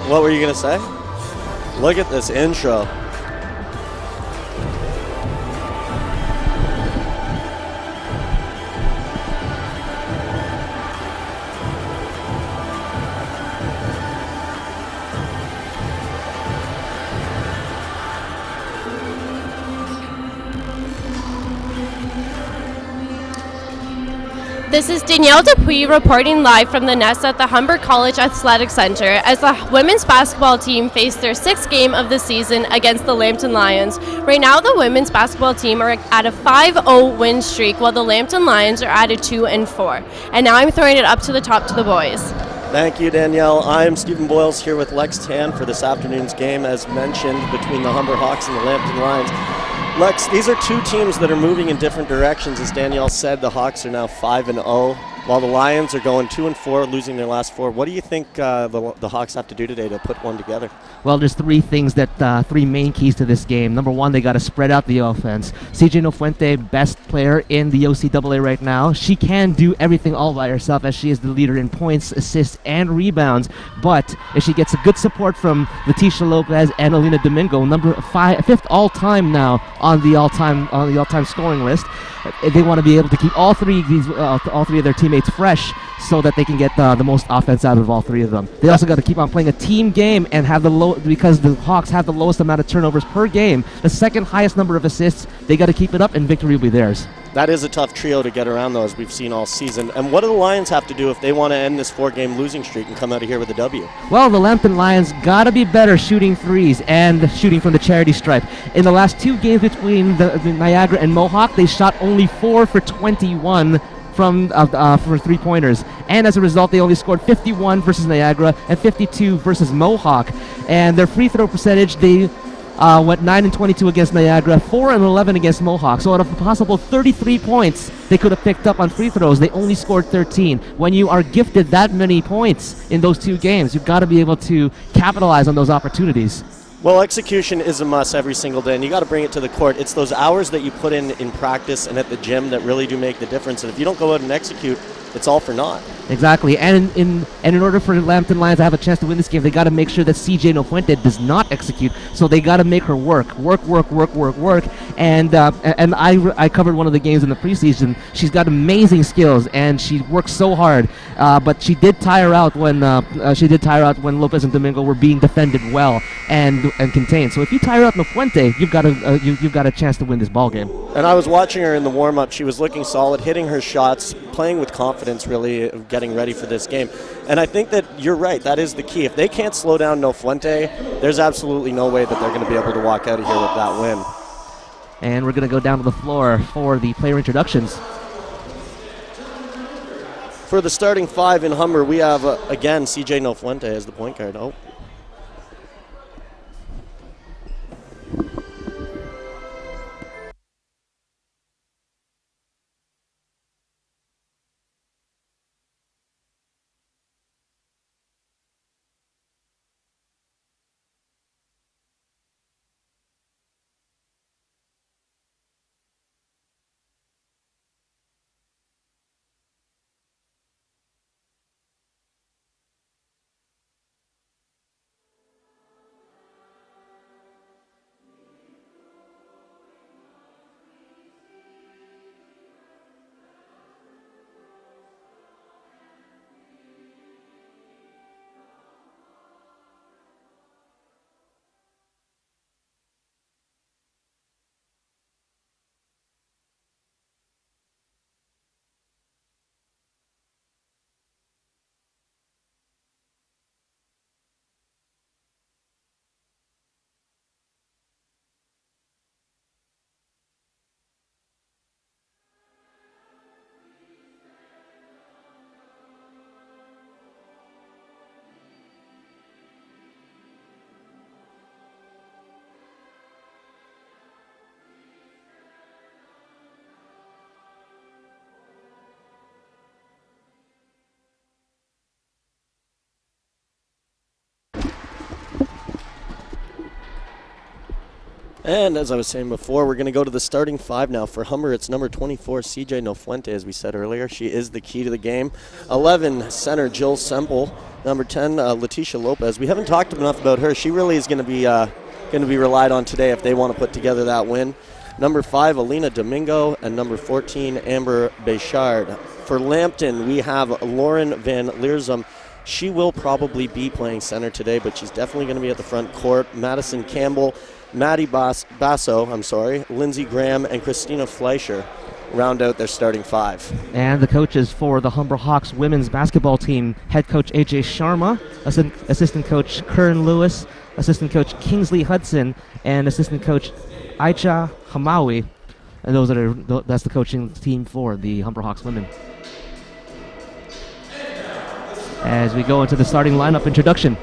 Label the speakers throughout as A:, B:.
A: What were you going to say? Look at this intro.
B: This is Danielle Dupuy reporting live from the nest at the Humber College Athletic Center as the women's basketball team face their sixth game of the season against the Lambton Lions. Right now, the women's basketball team are at a 5-0 win streak, while the Lambton Lions are at a 2-4. And now I'm throwing it up to the top to the boys.
A: Thank you, Danielle. I'm Stephen Boyles here with Lex Tan for this afternoon's game, as mentioned, between the Humber Hawks and the Lambton Lions. Lex, these are two teams that are moving in different directions. As Danielle said, the Hawks are now 5-0, while the Lions are going 2-4, losing their last four. What do you think the Hawks have to do today to put one together?
C: Well, there's three main keys to this game. Number one, they got to spread out the offense. CJ Nofuente, best player in the OCAA right now. She can do everything all by herself, as she is the leader in points, assists, and rebounds. But if she gets a good support from Leticia Lopez and Alina Domingo, fifth all-time now on the all-time scoring list, they want to be able to keep all three of their teammates fresh, so that they can get the most offense out of all three of them. They also got to keep on playing a team game and have because the Hawks have the lowest amount of turnovers per game, the second highest number of assists. They got to keep it up, and victory will be theirs.
A: That is a tough trio to get around, though, as we've seen all season. And what do the Lions have to do if they want to end this four-game losing streak and come out of here with a W?
C: Well, the Lambton Lions got to be better shooting threes and shooting from the charity stripe. In the last two games between the Niagara and Mohawk, they shot only 4 for 21 for three-pointers, and as a result, they only scored 51 versus Niagara and 52 versus Mohawk. And their free throw percentage, they went 9-22 against Niagara, 4-11 against Mohawk. So out of a possible 33 points they could have picked up on free throws, they only scored 13. When you are gifted that many points in those two games, you've got to be able to capitalize on those opportunities.
A: Well, execution is a must every single day, and you got to bring it to the court. It's those hours that you put in practice and at the gym that really do make the difference. And if you don't go out and execute, it's all for naught.
C: Exactly, and in order for the Lambton Lions to have a chance to win this game, they got to make sure that CJ Nofuente does not execute. So they got to make her work. And I covered one of the games in the preseason. She's got amazing skills, and she works so hard. But she did tire out when Lopez and Domingo were being defended well and contained. So if you tire out Nofuente, you've got a chance to win this ball game.
A: And I was watching her in the warm-up. She was looking solid, hitting her shots, playing with confidence, really getting ready for this game. And I think that you're right. That is the key. If they can't slow down Nofuente, there's absolutely no way that they're going to be able to walk out of here with that win.
C: And we're going to go down to the floor for the player introductions.
A: For the starting five in Humber, we have, again, CJ Nofuente as the point guard. Oh. And as I was saying before, we're going to go to the starting five now. For Humber, it's number 24, CJ Nofuente, as we said earlier. She is the key to the game. 11, center Jill Semple. Number 10, Leticia Lopez. We haven't talked enough about her. She really is going to be relied on today if they want to put together that win. Number 5, Alina Domingo, and number 14, Amber Béchard. For Lambton, we have Lauren Van Leersum. She will probably be playing center today, but she's definitely going to be at the front court. Madison Campbell, Maddie Basso, Lindsey Graham, and Christina Fleischer round out their starting five.
C: And the coaches for the Humber Hawks women's basketball team, head coach AJ Sharma, assistant coach Kern Lewis, assistant coach Kingsley Hudson, and assistant coach Aicha Hamawi. And that's the coaching team for the Humber Hawks women. As we go into the starting lineup introduction.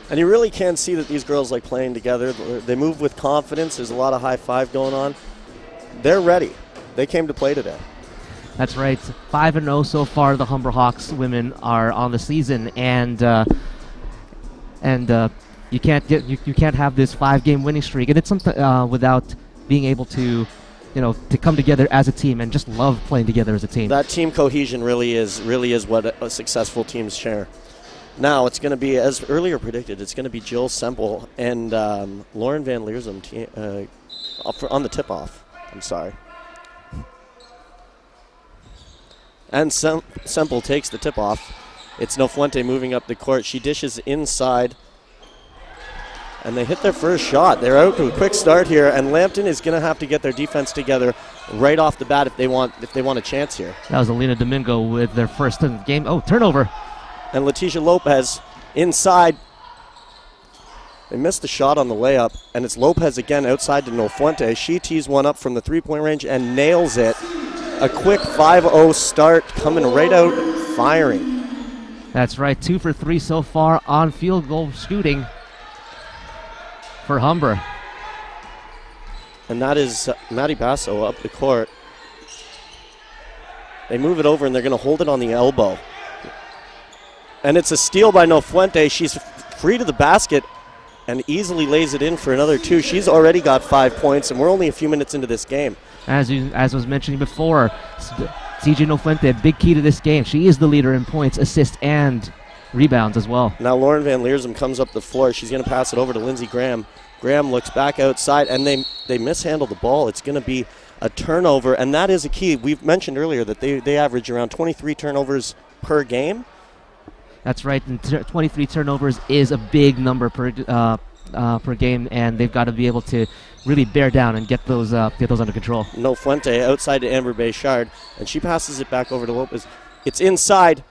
A: And you really can see that these girls like playing together. They move with confidence. There's a lot of high five going on. They're ready. They came to play today.
C: That's right. 5-0 so far. The Humber Hawks women are on the season, and you can't have this 5-game winning streak, and it's something without being able to, to come together as a team and just love playing together as a team. That
A: team cohesion really is what a successful teams share. Now it's going to be, as earlier predicted, it's going to be Jill Semple and Lauren Van Leersum on the tip-off. I'm sorry. And Semple takes the tip-off. It's Nofuente moving up the court. She dishes inside. And they hit their first shot. They're out to a quick start here, and Lambton is going to have to get their defense together right off the bat if they want a chance here.
C: That was Alina Domingo with their first in the game. Oh, turnover.
A: And Leticia Lopez inside. They missed the shot on the layup, and it's Lopez again outside to Nofuente. She tees one up from the three-point range and nails it. A quick 5-0 start coming right out firing.
C: That's right, 2 for 3 so far on field goal shooting for Humber.
A: And that is Maddie Basso up the court. They move it over, and they're going to hold it on the elbow. And it's a steal by Nofuente. She's free to the basket and easily lays it in for another 2. She's already got 5 points, and we're only a few minutes into this game.
C: As was mentioned before, CJ Nofuente, big key to this game. She is the leader in points, assists, and rebounds as well.
A: Now Lauren Van Leersum comes up the floor. She's going to pass it over to Lindsey Graham. Graham looks back outside, and they mishandle the ball. It's going to be a turnover, and that is a key. We've mentioned earlier that they average around 23 turnovers per game.
C: That's right, and 23 turnovers is a big number per game, and they've got to be able to really bear down and get those under control.
A: Nofuente outside to Amber Béchard, and she passes it back over to Lopez. It's inside,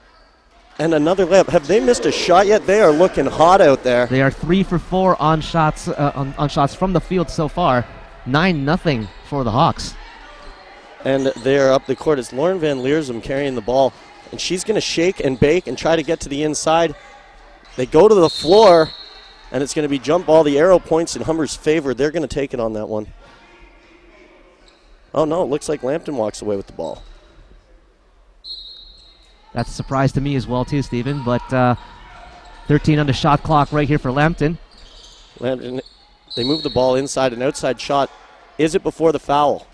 A: and another layup. Have they missed a shot yet? They are looking hot out there.
C: They are 3 for 4 on shots on shots from the field so far. 9-0 for the Hawks.
A: And they're up the court. It's Lauren Van Leersum carrying the ball. And she's going to shake and bake and try to get to the inside. They go to the floor, and it's going to be jump ball. The arrow points in Humber's favor. They're going to take it on that one. Oh, no, it looks like Lambton walks away with the ball.
C: That's a surprise to me as well, too, Stephen. But 13 on the shot clock right here for Lambton.
A: Lambton, they move the ball inside. An outside shot. Is it before the foul?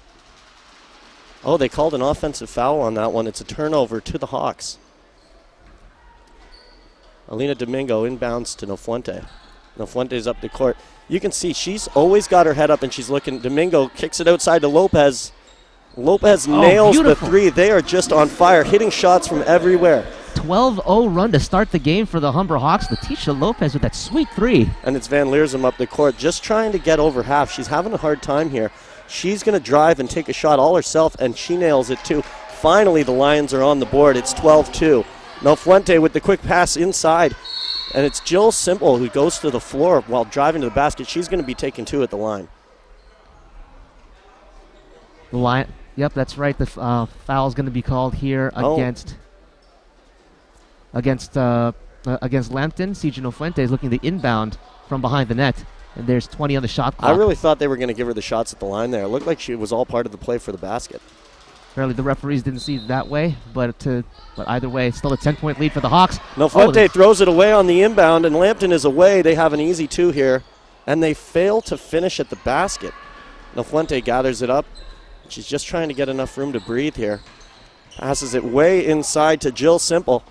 A: Oh, they called an offensive foul on that one. It's a turnover to the Hawks. Alina Domingo inbounds to Nofuente. Nofuente's up the court. You can see she's always got her head up and she's looking. Domingo kicks it outside to Lopez. Lopez nails the
C: beautiful.
A: 3. They are just on fire, hitting shots from everywhere.
C: 12-0 run to start the game for the Humber Hawks. Letitia Lopez with that sweet 3.
A: And it's Van Leersum up the court, just trying to get over half. She's having a hard time here. She's going to drive and take a shot all herself, and she nails it too. Finally, the Lions are on the board. It's 12-2. Nofuente with the quick pass inside. And it's Jill Simple who goes to the floor while driving to the basket. She's going to be taking 2 at the line.
C: The line. Yep, that's right. The foul's going to be called here against Lambton. CJ Nofuente is looking to inbound from behind the net, and there's 20 on the shot clock.
A: I really thought they were going to give her the shots at the line there. It looked like she was all part of the play for the basket.
C: Apparently the referees didn't see it that way, but either way, still a 10-point lead for the Hawks.
A: Nofuente throws it away on the inbound, and Lambton is away. They have an easy 2 here, and they fail to finish at the basket. Nofuente gathers it up. She's just trying to get enough room to breathe here. Passes it way inside to Jill Simple,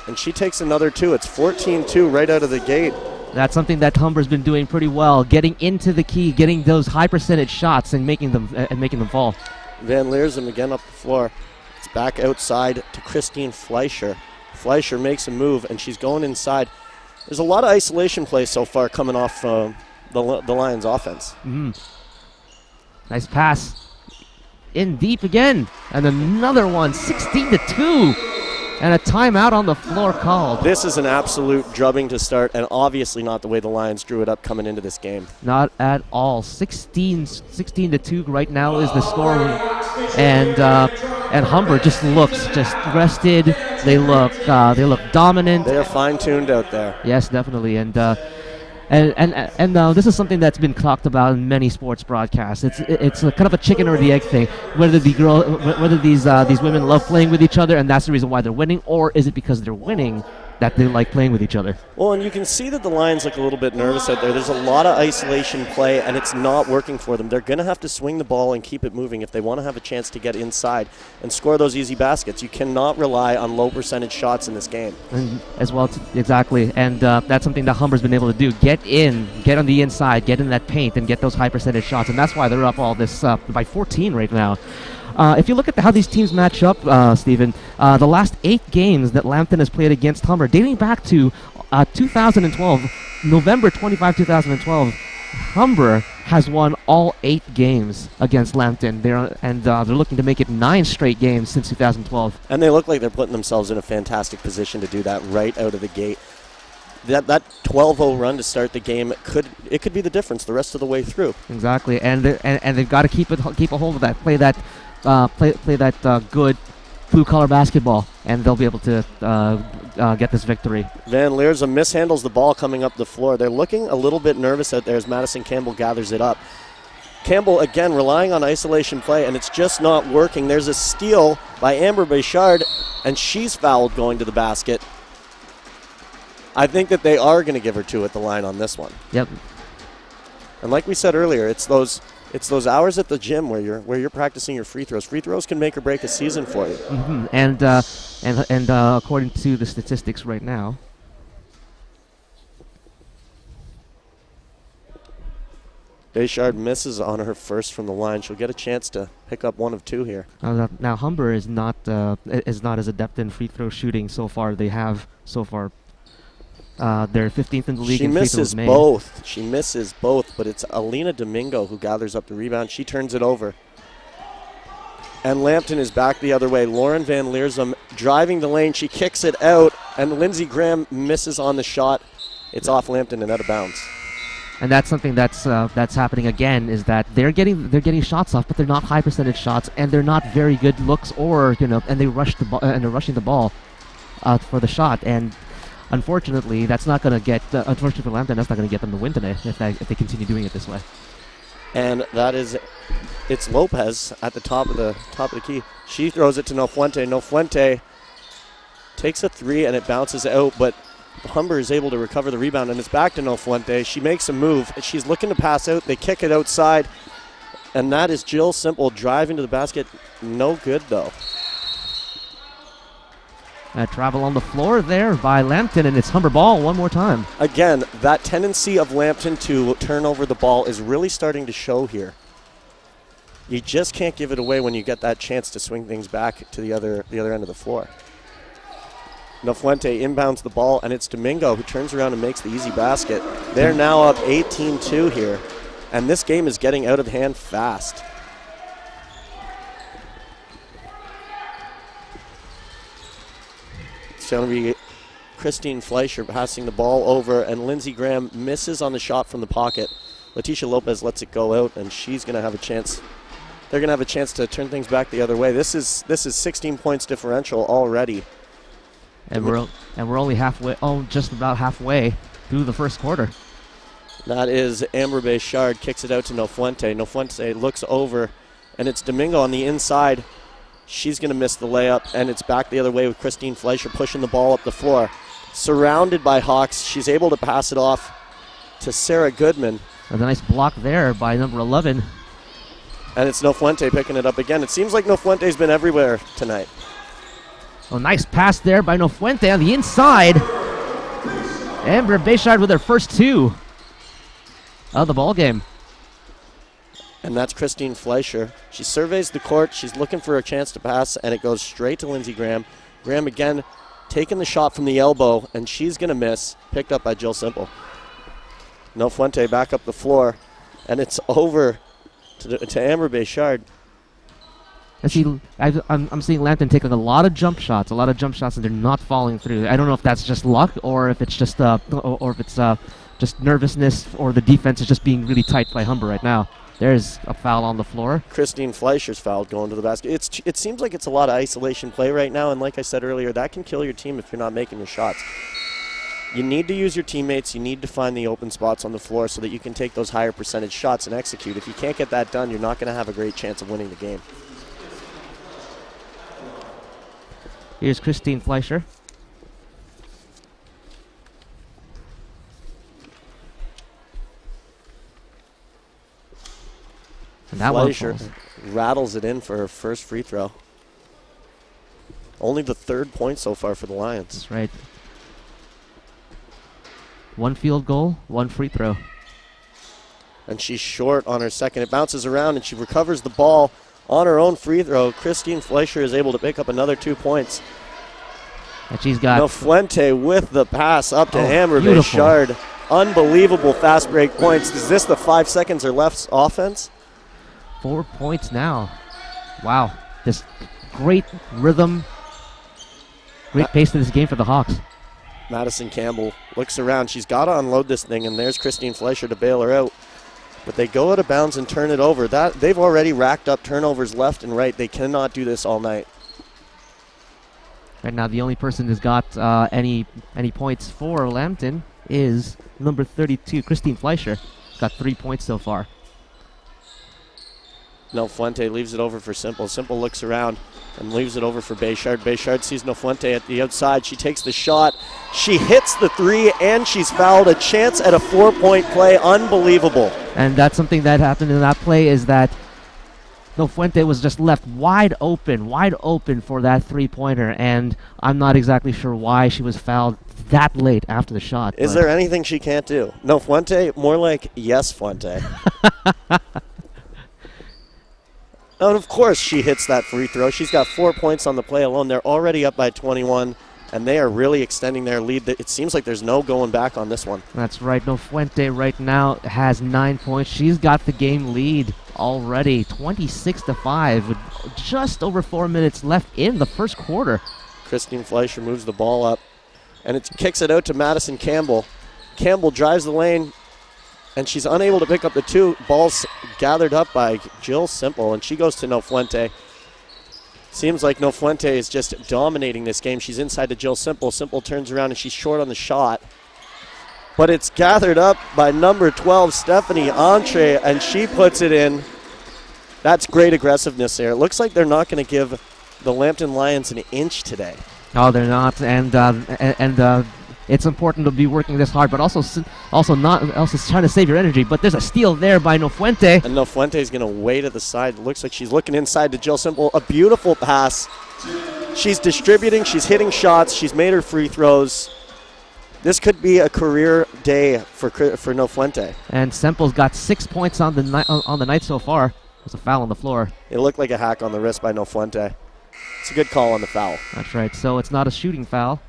A: and she takes another 2. It's 14-2 right out of the gate.
C: That's something that Humber's been doing pretty well, getting into the key, getting those high percentage shots and making them fall.
A: Van Leersum again up the floor. It's back outside to Christine Fleischer. Fleischer makes a move, and she's going inside. There's a lot of isolation play so far coming off the Lions offense.
C: Nice pass. In deep again. And another one, 16-2. And a timeout on the floor called.
A: This is an absolute drubbing to start, and obviously not the way the Lions drew it up coming into this game.
C: Not at all. 16-2 right now is the score. And Humber just looks rested. They look dominant.
A: They are fine-tuned out there.
C: Yes, definitely. And this is something that's been talked about in many sports broadcasts. It's a kind of a chicken or the egg thing. Whether these women love playing with each other and that's the reason why they're winning, or is it because they're winning that they like playing with each other?
A: Well, and you can see that the Lions look a little bit nervous out there. There's a lot of isolation play, and it's not working for them. They're going to have to swing the ball and keep it moving if they want to have a chance to get inside and score those easy baskets. You cannot rely on low percentage shots in this game.
C: And as well, exactly. And that's something that Humber's been able to do. Get on the inside, get in that paint, and get those high percentage shots. And that's why they're up all this by 14 right now. If you look at how these teams match up, Stephen, the last 8 games that Lambton has played against Humber, dating back to 2012, November 25, 2012, Humber has won all 8 games against Lambton. They're looking to make it 9 straight games since 2012.
A: And they look like they're putting themselves in a fantastic position to do that right out of the gate. That 12-0 run to start the game could be the difference the rest of the way through.
C: Exactly, and they've got to keep a hold of that, play that good blue-collar basketball, and they'll be able to get this victory.
A: Van Leersum mishandles the ball coming up the floor. They're looking a little bit nervous out there as Madison Campbell gathers it up. Campbell, again, relying on isolation play, and it's just not working. There's a steal by Amber Béchard, and she's fouled going to the basket. I think that they are going to give her 2 at the line on this one.
C: Yep.
A: And like we said earlier, it's those hours at the gym where you're practicing your free throws. Free throws can make or break a season for you.
C: Mm-hmm. And according to the statistics right now,
A: Béchard misses on her first from the line. She'll get a chance to pick up 1 of 2 here.
C: now Humber is not as adept in free throw shooting so far. They have so far. They're 15th in the league in free throws made.
A: She misses both, but it's Alina Domingo who gathers up the rebound. She turns it over. And Lambton is back the other way. Lauren Van Leersum driving the lane. She kicks it out, and Lindsey Graham misses on the shot. It's off Lambton and out of bounds.
C: And that's something that's happening again, is that they're getting shots off, but they're not high percentage shots, and they're not very good looks, and they rush the ball, and they're rushing the ball for the shot. And unfortunately, that's not going to get. Unfortunately for Lambton, that's not going to get them the win today if they continue doing it this way.
A: And it's Lopez at the top of the key. She throws it to Nofuente. Nofuente takes a 3 and it bounces out, but Humber is able to recover the rebound, and it's back to Nofuente. She makes a move. She's looking to pass out. They kick it outside, and that is Jill Simple driving to the basket. No good though.
C: Travel on the floor there by Lambton, and it's Humber ball one more time.
A: Again, that tendency of Lambton to turn over the ball is really starting to show here. You just can't give it away when you get that chance to swing things back to the other end of the floor. Nofuente inbounds the ball, and it's Domingo who turns around and makes the easy basket. They're now up 18-2 here, and this game is getting out of hand fast. It's going to be Christine Fleischer passing the ball over, and Lindsey Graham misses on the shot from the pocket. Leticia Lopez lets it go out, and she's going to have a chance. They're going to have a chance to turn things back the other way. This is 16 points differential already.
C: And we're only halfway, just about halfway through the first quarter.
A: That is Amber Béchard, kicks it out to Nofuente. Nofuente looks over, and it's Domingo on the inside. She's going to miss the layup, and it's back the other way with Christine Fleischer pushing the ball up the floor. Surrounded by Hawks, she's able to pass it off to Sarah Goodman.
C: And a nice block there by number 11.
A: And it's Nofuente picking it up again. It seems like Nofuente's been everywhere tonight.
C: Oh, nice pass there by Nofuente on the inside. Amber Béchard with her first two of the ball game.
A: And that's Christine Fleischer. She surveys the court. She's looking for a chance to pass, and it goes straight to Lindsey Graham. Graham again taking the shot from the elbow, and she's going to miss. Picked up by Jill Simple. Nofuente back up the floor, and it's over to Amber Béchard.
C: I'm seeing Lambton taking a lot of jump shots, and they're not falling through. I don't know if that's just luck or if it's just just nervousness, or the defense is just being really tight by Humber right now. There's a foul on the floor.
A: Christine Fleischer's fouled going to the basket. It seems like it's a lot of isolation play right now, and like I said earlier, that can kill your team if you're not making your shots. You need to use your teammates. You need to find the open spots on the floor so that you can take those higher percentage shots and execute. If you can't get that done, you're not going to have a great chance of winning the game.
C: Here's Christine Fleischer. And that
A: Fleischer rattles it in for her first free throw. Only the third point so far for the Lions.
C: That's right. One field goal, one free throw.
A: And she's short on her second. It bounces around, and she recovers the ball on her own free throw. Christine Fleischer is able to pick up another 2 points.
C: And she's got
A: Nofuente with the pass up to Amber Béchard. Unbelievable fast break points. Is this the 5 seconds or less offense?
C: 4 points now. Wow. Just great rhythm, great pace to this game for the Hawks.
A: Madison Campbell looks around. She's got to unload this thing, and there's Christine Fleischer to bail her out. But they go out of bounds and turn it over. They've already racked up turnovers left and right. They cannot do this all night.
C: Right now, the only person who's got any points for Lambton is number 32, Christine Fleischer. Got 3 points so far.
A: Nofuente leaves it over for Simple. Simple looks around and leaves it over for Béchard. Béchard sees Nofuente at the outside. She takes the shot. She hits the three, and she's fouled. A chance at a 4-point play. Unbelievable.
C: And that's something that happened in that play, is that Nofuente was just left wide open for that three-pointer, and I'm not exactly sure why she was fouled that late after the shot.
A: Is there anything she can't do? Nofuente, more like yes, Fuente. And of course she hits that free throw. She's got 4 points on the play alone. They're already up by 21, and they are really extending their lead. It seems like there's no going back on this one.
C: That's right. Nofuente right now has 9 points. She's got the game lead already, 26-5, with just over 4 minutes left in the first quarter.
A: Christine Fleischer moves the ball up, and it kicks it out to Madison Campbell. Campbell drives the lane, and she's unable to pick up the two. Ball's gathered up by Jill Simple, and she goes to Nofuente. Seems like Nofuente is just dominating this game. She's inside to Jill Simple. Simple turns around, and she's short on the shot. But it's gathered up by number 12, Stephanie Entre, and she puts it in. That's great aggressiveness there. It looks like they're not going to give the Lambton Lions an inch today.
C: No, they're not, and it's important to be working this hard, but also trying to save your energy. But there's a steal there by Nofuente.
A: And Nofuente is going to wait at the side. It looks like she's looking inside to Jill Simple. A beautiful pass. She's distributing. She's hitting shots. She's made her free throws. This could be a career day for Nofuente.
C: And Semple's got 6 points on the night so far. There's a foul on the floor.
A: It looked like a hack on the wrist by Nofuente. It's a good call on the foul.
C: That's right. So it's not a shooting foul.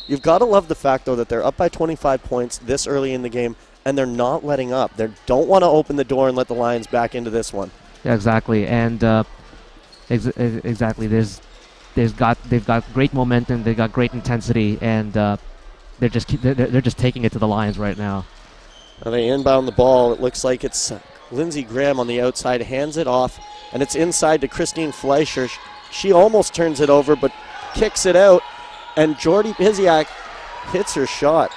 A: You've got to love the fact, though, that they're up by 25 points this early in the game, and they're not letting up. They don't want to open the door and let the Lions back into this one.
C: Yeah, exactly. And exactly. They've got great momentum. They've got great intensity, and they're just taking it to the Lions right now.
A: Now they inbound the ball. It looks like it's Lindsey Graham on the outside, hands it off, and it's inside to Christine Fleischer. She almost turns it over, but kicks it out, and Jordy Piziak hits her shot.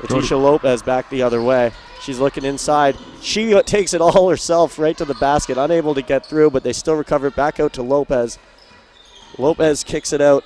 A: Letitia Lopez back the other way. She's looking inside. She takes it all herself right to the basket, unable to get through, but they still recover it back out to Lopez. Lopez kicks it out,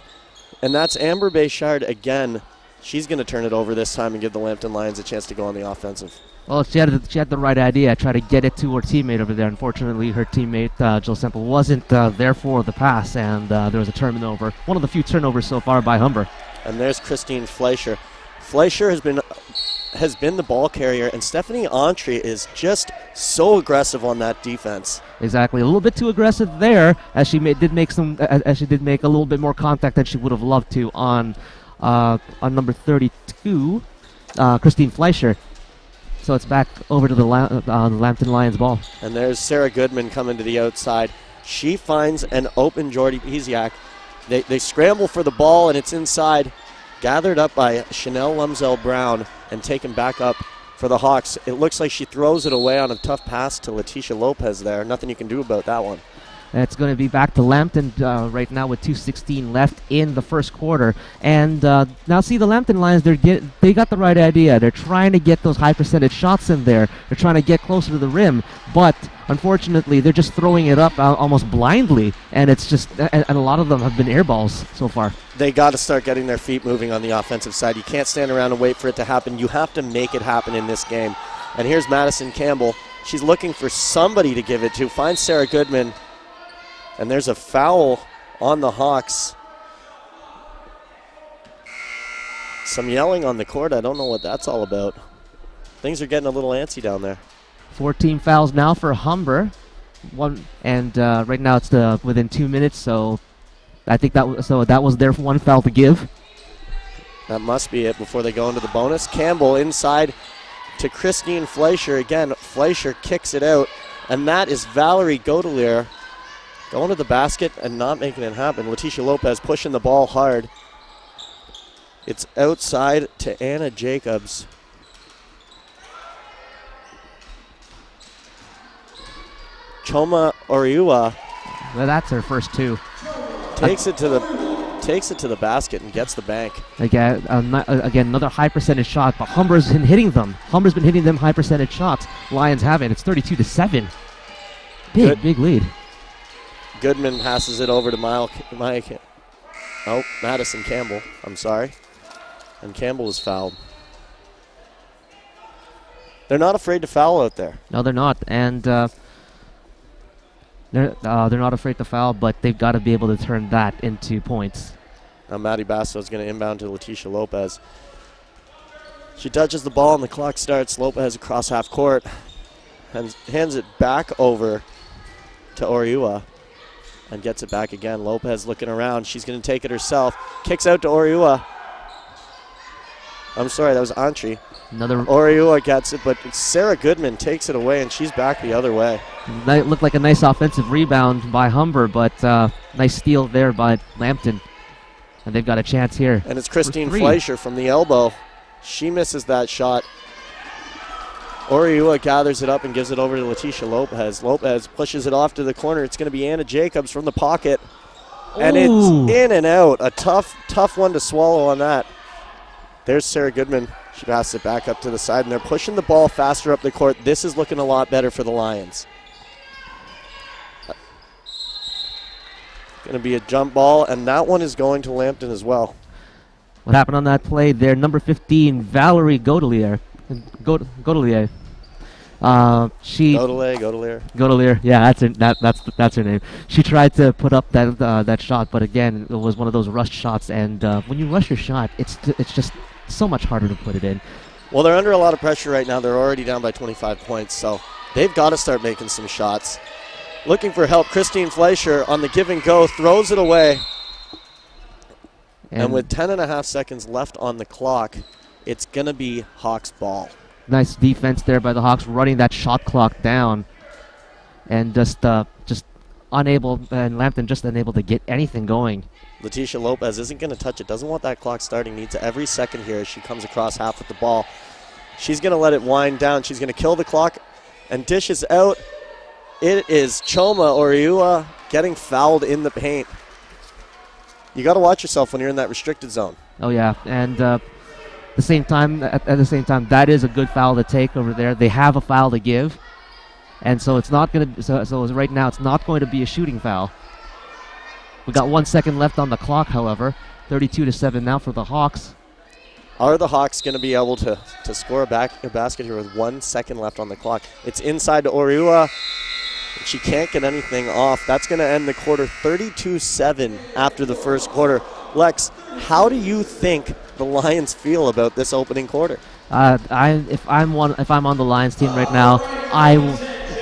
A: and that's Amber Bayshard again. She's going to turn it over this time and give the Lambton Lions a chance to go on the offensive.
C: Well, she had the right idea. Try to get it to her teammate over there. Unfortunately, her teammate, Jill Semple, wasn't there for the pass, and there was a turnover. One of the few turnovers so far by Humber.
A: And there's Christine Fleischer. Fleischer has been the ball carrier, and Stephanie Entree is just so aggressive on that defense.
C: Exactly, a little bit too aggressive there, as she did make a little bit more contact than she would have loved to on number 32, Christine Fleischer. So it's back over to the Lambton Lions ball.
A: And there's Sarah Goodman coming to the outside. She finds an open Jordy Piziak. They scramble for the ball, and it's inside, gathered up by Chanel Lumsell-Brown and taken back up for the Hawks. It looks like she throws it away on a tough pass to Letitia Lopez there. Nothing you can do about that one.
C: It's going to be back to Lambton right now with 2:16 left in the first quarter. And now see the Lambton Lions, they got the right idea. They're trying to get those high percentage shots in there. They're trying to get closer to the rim. But unfortunately, they're just throwing it up almost blindly. And it's just, and a lot of them have been air balls so far.
A: They got to start getting their feet moving on the offensive side. You can't stand around and wait for it to happen. You have to make it happen in this game. And here's Madison Campbell. She's looking for somebody to give it to. Finds Sarah Goodman. And there's a foul on the Hawks. Some yelling on the court. I don't know what that's all about. Things are getting a little antsy down there.
C: 14 fouls now for Humber. Right now it's within 2 minutes, so I think that was their one foul to give.
A: That must be it before they go into the bonus. Campbell inside to Christine Fleischer. Again, Fleischer kicks it out, and that is Valerie Godelier going to the basket and not making it happen. Letitia Lopez pushing the ball hard. It's outside to Anna Jacobs. Choma Oriua.
C: Well, that's her first two.
A: Takes it to the basket and gets the bank.
C: Again, another high percentage shot, but Humber's been hitting them. Humber's been hitting them high percentage shots. Lions have it. It's 32-7. Big lead.
A: Goodman passes it over to Madison Campbell. I'm sorry. And Campbell is fouled. They're not afraid to foul out there.
C: No, they're not. And they're not afraid to foul, but they've got to be able to turn that into points.
A: Now Maddie Basso is going to inbound to Letitia Lopez. She touches the ball and the clock starts. Lopez across half court and hands it back over to Oriua. And gets it back again. Lopez looking around. She's going to take it herself. Kicks out to Oriua. I'm sorry, that was Antri. Oriua gets it, but Sarah Goodman takes it away, and she's back the other way.
C: That looked like a nice offensive rebound by Humber, but nice steal there by Lambton. And they've got a chance here.
A: And it's Christine Fleischer from the elbow. She misses that shot. Oriua gathers it up and gives it over to Letitia Lopez. Lopez pushes it off to the corner. It's going to be Anna Jacobs from the pocket. And it's in and out. A tough one to swallow on that. There's Sarah Goodman. She passes it back up to the side, and they're pushing the ball faster up the court. This is looking a lot better for the Lions. Going to be a jump ball, and that one is going to Lambton as well.
C: What happened on that play there? Number 15, Valerie Godelier. Godelier. Godelier. Yeah, that's her name. She tried to put up that shot, but again, it was one of those rushed shots. And when you rush your shot, it's just so much harder to put it in.
A: Well, they're under a lot of pressure right now. They're already down by 25 points, so They've got to start making some shots. Looking for help, Christine Fleischer on the give and go, throws it away. And with 10.5 seconds left on the clock, it's going to be Hawks ball.
C: Nice defense there by the Hawks, running that shot clock down. And just unable, and Lambton just unable to get anything going.
A: Leticia Lopez isn't going to touch it, doesn't want that clock starting, needs every second here as she comes across half with the ball. She's going to let it wind down. She's going to kill the clock and dishes out. It is Choma Oriua getting fouled in the paint. You got to watch yourself when you're in that restricted zone.
C: Oh yeah, and at the same time, that is a good foul to take over there. They have a foul to give, and so it's not going to. So right now, it's not going to be a shooting foul. We got 1 second left on the clock, however. 32-7 now for the Hawks.
A: Are the Hawks going to be able to score a basket here with 1 second left on the clock? It's inside to Oriua. She can't get anything off. That's going to end the quarter 32-7 after the first quarter. Lex, how do you think the Lions feel about this opening quarter?
C: If I'm on the Lions team right now,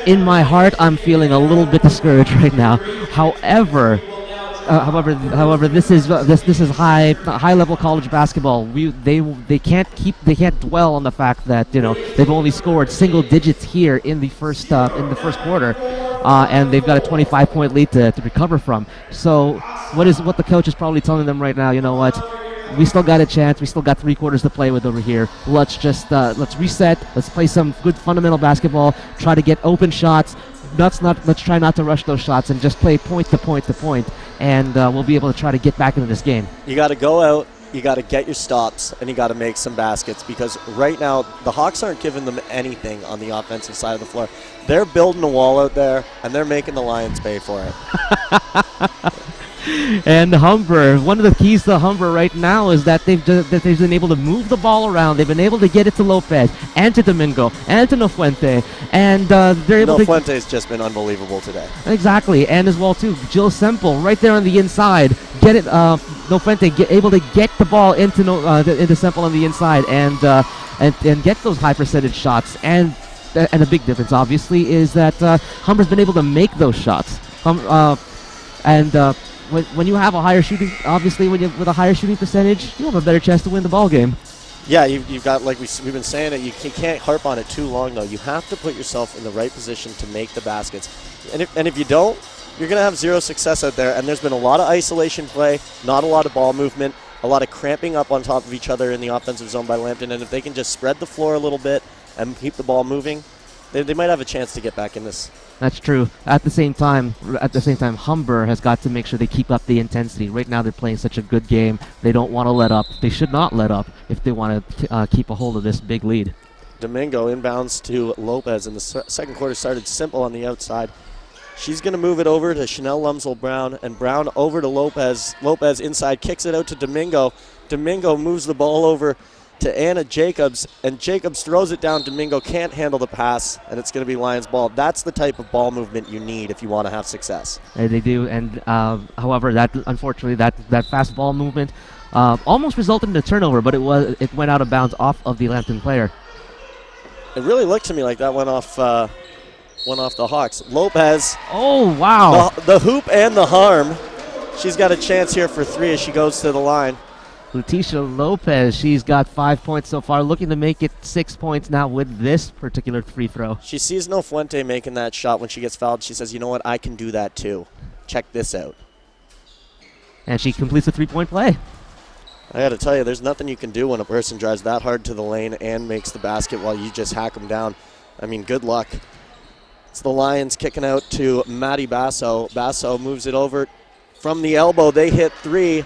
C: in my heart, I'm feeling a little bit discouraged right now. However, this is high level college basketball. They can't dwell on the fact that they've only scored single digits here in the first quarter, and they've got a 25-point lead to recover from. So what the coach is probably telling them right now? You know what? We still got a chance. We still got 3 quarters to play with over here. Let's reset. Let's play some good fundamental basketball. Try to get open shots. Let's try not to rush those shots and just play point to point to point, and we'll be able to try to get back into this game. You
A: got to go out, you got to get your stops, and you got to make some baskets, because right now the Hawks aren't giving them anything on the offensive side of the floor. They're building a wall out there, and they're making the Lions pay for it.
C: And Humber, one of the keys to Humber right now is that they've been able to move the ball around. They've been able to get it to Lopez and to Domingo and to Nofuente, and they're able
A: Nofuente's just been unbelievable today.
C: Exactly, and as well too, Jill Semple right there on the inside. Get it, Nofuente able to get the ball into Semple on the inside and get those high percentage shots. And a big difference, obviously, is that Humber's been able to make those shots. When you have a higher shooting, obviously, with a higher shooting percentage, you have a better chance to win the ball game.
A: Yeah, you've got, like we've been saying it, you can't harp on it too long, though. You have to put yourself in the right position to make the baskets. And if you don't, you're going to have zero success out there. And there's been a lot of isolation play, not a lot of ball movement, a lot of cramping up on top of each other in the offensive zone by Lambton. And if they can just spread the floor a little bit and keep the ball moving, they might have a chance to get back in this.
C: That's true. At the same time, Humber has got to make sure they keep up the intensity. Right now, they're playing such a good game. They don't want to let up. They should not let up if they want to keep a hold of this big lead.
A: Domingo inbounds to Lopez, and the second quarter started simple on the outside. She's going to move it over to Chanel Lumsel-Brown, and Brown over to Lopez. Lopez inside, kicks it out to Domingo. Domingo moves the ball over to Anna Jacobs, and Jacobs throws it down. Domingo can't handle the pass, and it's going to be Lions ball. That's the type of ball movement you need if you want to have success.
C: They do, and however, unfortunately that fast ball movement almost resulted in a turnover, but it went out of bounds off of the Lambton player.
A: It really looked to me like that went off the Hawks. Lopez.
C: Oh, wow.
A: The hoop and the harm. She's got a chance here for 3 as she goes to the line.
C: Leticia Lopez, she's got 5 points so far, looking to make it 6 points now with this particular free throw.
A: She sees Nofuente making that shot when she gets fouled. She says, you know what, I can do that too. Check this out.
C: And she completes a 3-point play.
A: I got to tell you, there's nothing you can do when a person drives that hard to the lane and makes the basket while you just hack them down. I mean, good luck. It's the Lions kicking out to Maddie Basso. Basso moves it over from the elbow. They hit 3.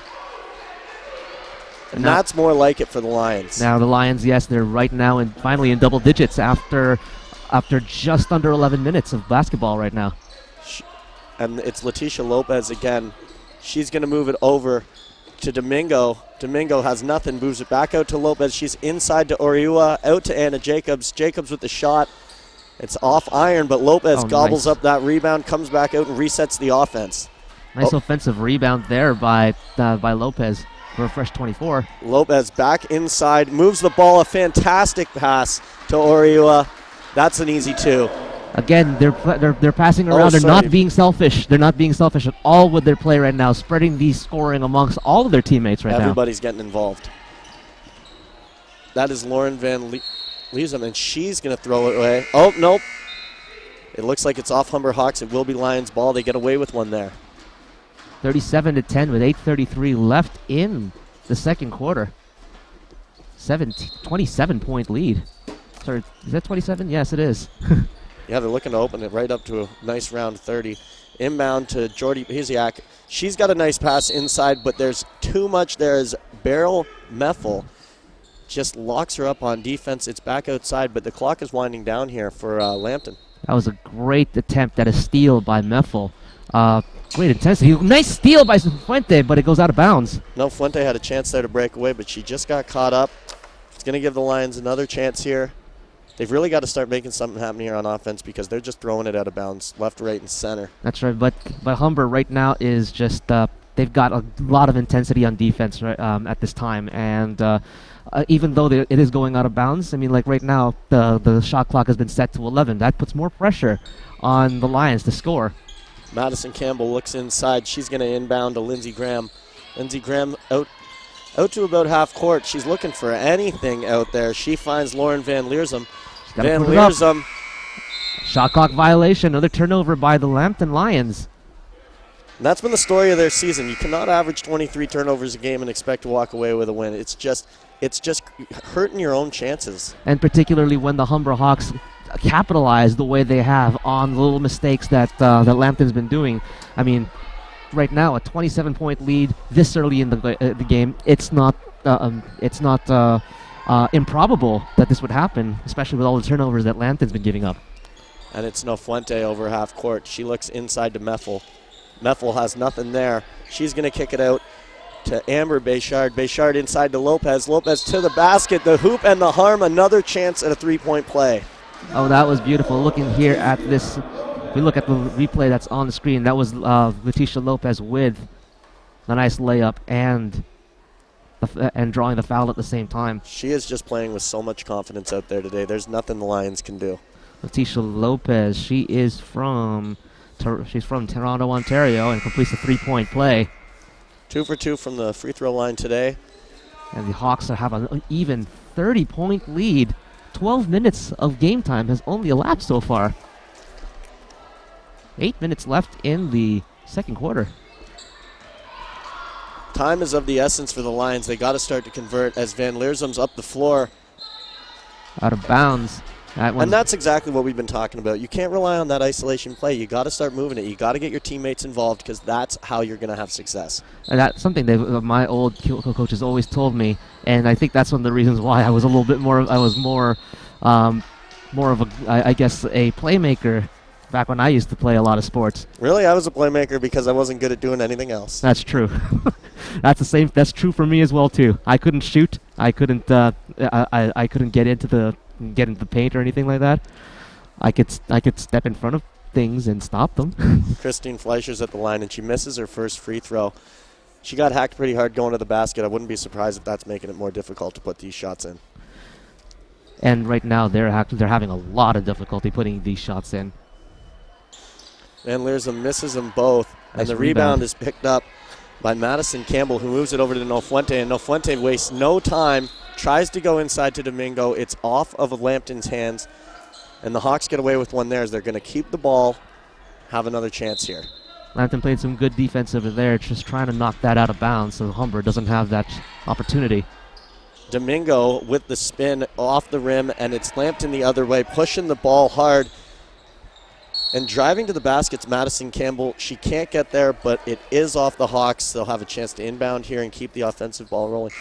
A: And that's more like it for the Lions.
C: Now the Lions, yes, they're right now finally in double digits after just under 11 minutes of basketball right now.
A: And it's Leticia Lopez again. She's going to move it over to Domingo. Domingo has nothing, moves it back out to Lopez. She's inside to Oriua, out to Anna Jacobs. Jacobs with the shot. It's off iron, but Lopez gobbles up that rebound, comes back out and resets the offense.
C: Nice offensive rebound there by Lopez. For a fresh 24.
A: Lopez back inside, moves the ball, a fantastic pass to Oriua. That's an easy 2.
C: Again, they're passing around. They're not being selfish. They're not being selfish at all with their play right now, spreading the scoring amongst all of their teammates right now.
A: Everybody's getting involved. That is Lauren Van Leesum, and she's going to throw it away. Oh, nope. It looks like it's off Humber Hawks. It will be Lions ball. They get away with one there.
C: 37-10 with 8:33 left in the second quarter. 27-point lead. Sorry, is that 27? Yes, it is.
A: Yeah, they're looking to open it right up to a nice round 30. Inbound to Jordy Biziak. She's got a nice pass inside, but there's too much there as Beryl Meffel just locks her up on defense. It's back outside, but the clock is winding down here for Lambton.
C: That was a great attempt at a steal by Meffel. Great intensity. Nice steal by Fuente, but it goes out of bounds.
A: No, Fuente had a chance there to break away, but she just got caught up. It's going to give the Lions another chance here. They've really got to start making something happen here on offense because they're just throwing it out of bounds, left, right, and center.
C: That's right, but Humber right now is just they've got a lot of intensity on defense right, at this time, and even though it is going out of bounds, I mean, like right now the shot clock has been set to 11. That puts more pressure on the Lions to score.
A: Madison Campbell looks inside. She's going to inbound to Lindsey Graham. Lindsey Graham out to about half court. She's looking for anything out there. She finds Lauren Van Leersum. Van Leersum.
C: Shot clock violation. Another turnover by the Lambton Lions.
A: And that's been the story of their season. You cannot average 23 turnovers a game and expect to walk away with a win. It's just hurting your own chances.
C: And particularly when the Humber Hawks capitalize the way they have on the little mistakes that Lambton's been doing. I mean, right now a 27-point lead this early in the game. It's not improbable that this would happen, especially with all the turnovers that Lambton's been giving up.
A: And it's Nofuente over half court. She looks inside to Meffel. Meffel has nothing there. She's going to kick it out to Amber Béchard. Béchard inside to Lopez. Lopez to the basket, the hoop and the harm. Another chance at a three-point play.
C: Oh, that was beautiful. Looking here at this, if we look at the replay that's on the screen, that was Leticia Lopez with a nice layup and drawing the foul at the same time.
A: She is just playing with so much confidence out there today. There's nothing the Lions can do.
C: Leticia Lopez, she's from Toronto, Ontario, and completes a three-point play.
A: 2 for 2 from the free throw line today.
C: And the Hawks have an even 30-point lead. 12 minutes of game time has only elapsed so far. 8 minutes left in the second quarter.
A: Time is of the essence for the Lions. They got to start to convert as Van Leersum's up the floor.
C: Out of bounds.
A: And that's exactly what we've been talking about. You can't rely on that isolation play. You got to start moving it. You got to get your teammates involved because that's how you're going to have success.
C: And that's something that my old coaches always told me, and I think that's one of the reasons why I was a little bit more. I was more of a, I guess, a playmaker back when I used to play a lot of sports.
A: Really, I was a playmaker because I wasn't good at doing anything else.
C: That's true. That's the same. That's true for me as well too. I couldn't shoot. I couldn't. I couldn't get into the paint or anything like that. I could step in front of things and stop them.
A: Christine Fleischer's at the line, and she misses her first free throw. She got hacked pretty hard going to the basket. I wouldn't be surprised if that's making it more difficult to put these shots in.
C: And right now they're having a lot of difficulty putting these shots in.
A: Van Leersum misses them both,
C: Nice
A: and the rebound is picked up by Madison Campbell, who moves it over to Nofuente, and Nofuente wastes no time, tries to go inside to Domingo. It's off of Lambton's hands, and the Hawks get away with one there as they're going to keep the ball, have another chance here.
C: Lambton played some good defense over there, just trying to knock that out of bounds so Humber doesn't have that opportunity.
A: Domingo with the spin off the rim, and it's Lambton the other way, pushing the ball hard. And driving to the basket's Madison Campbell. She can't get there, but it is off the Hawks. They'll have a chance to inbound here and keep the offensive ball rolling.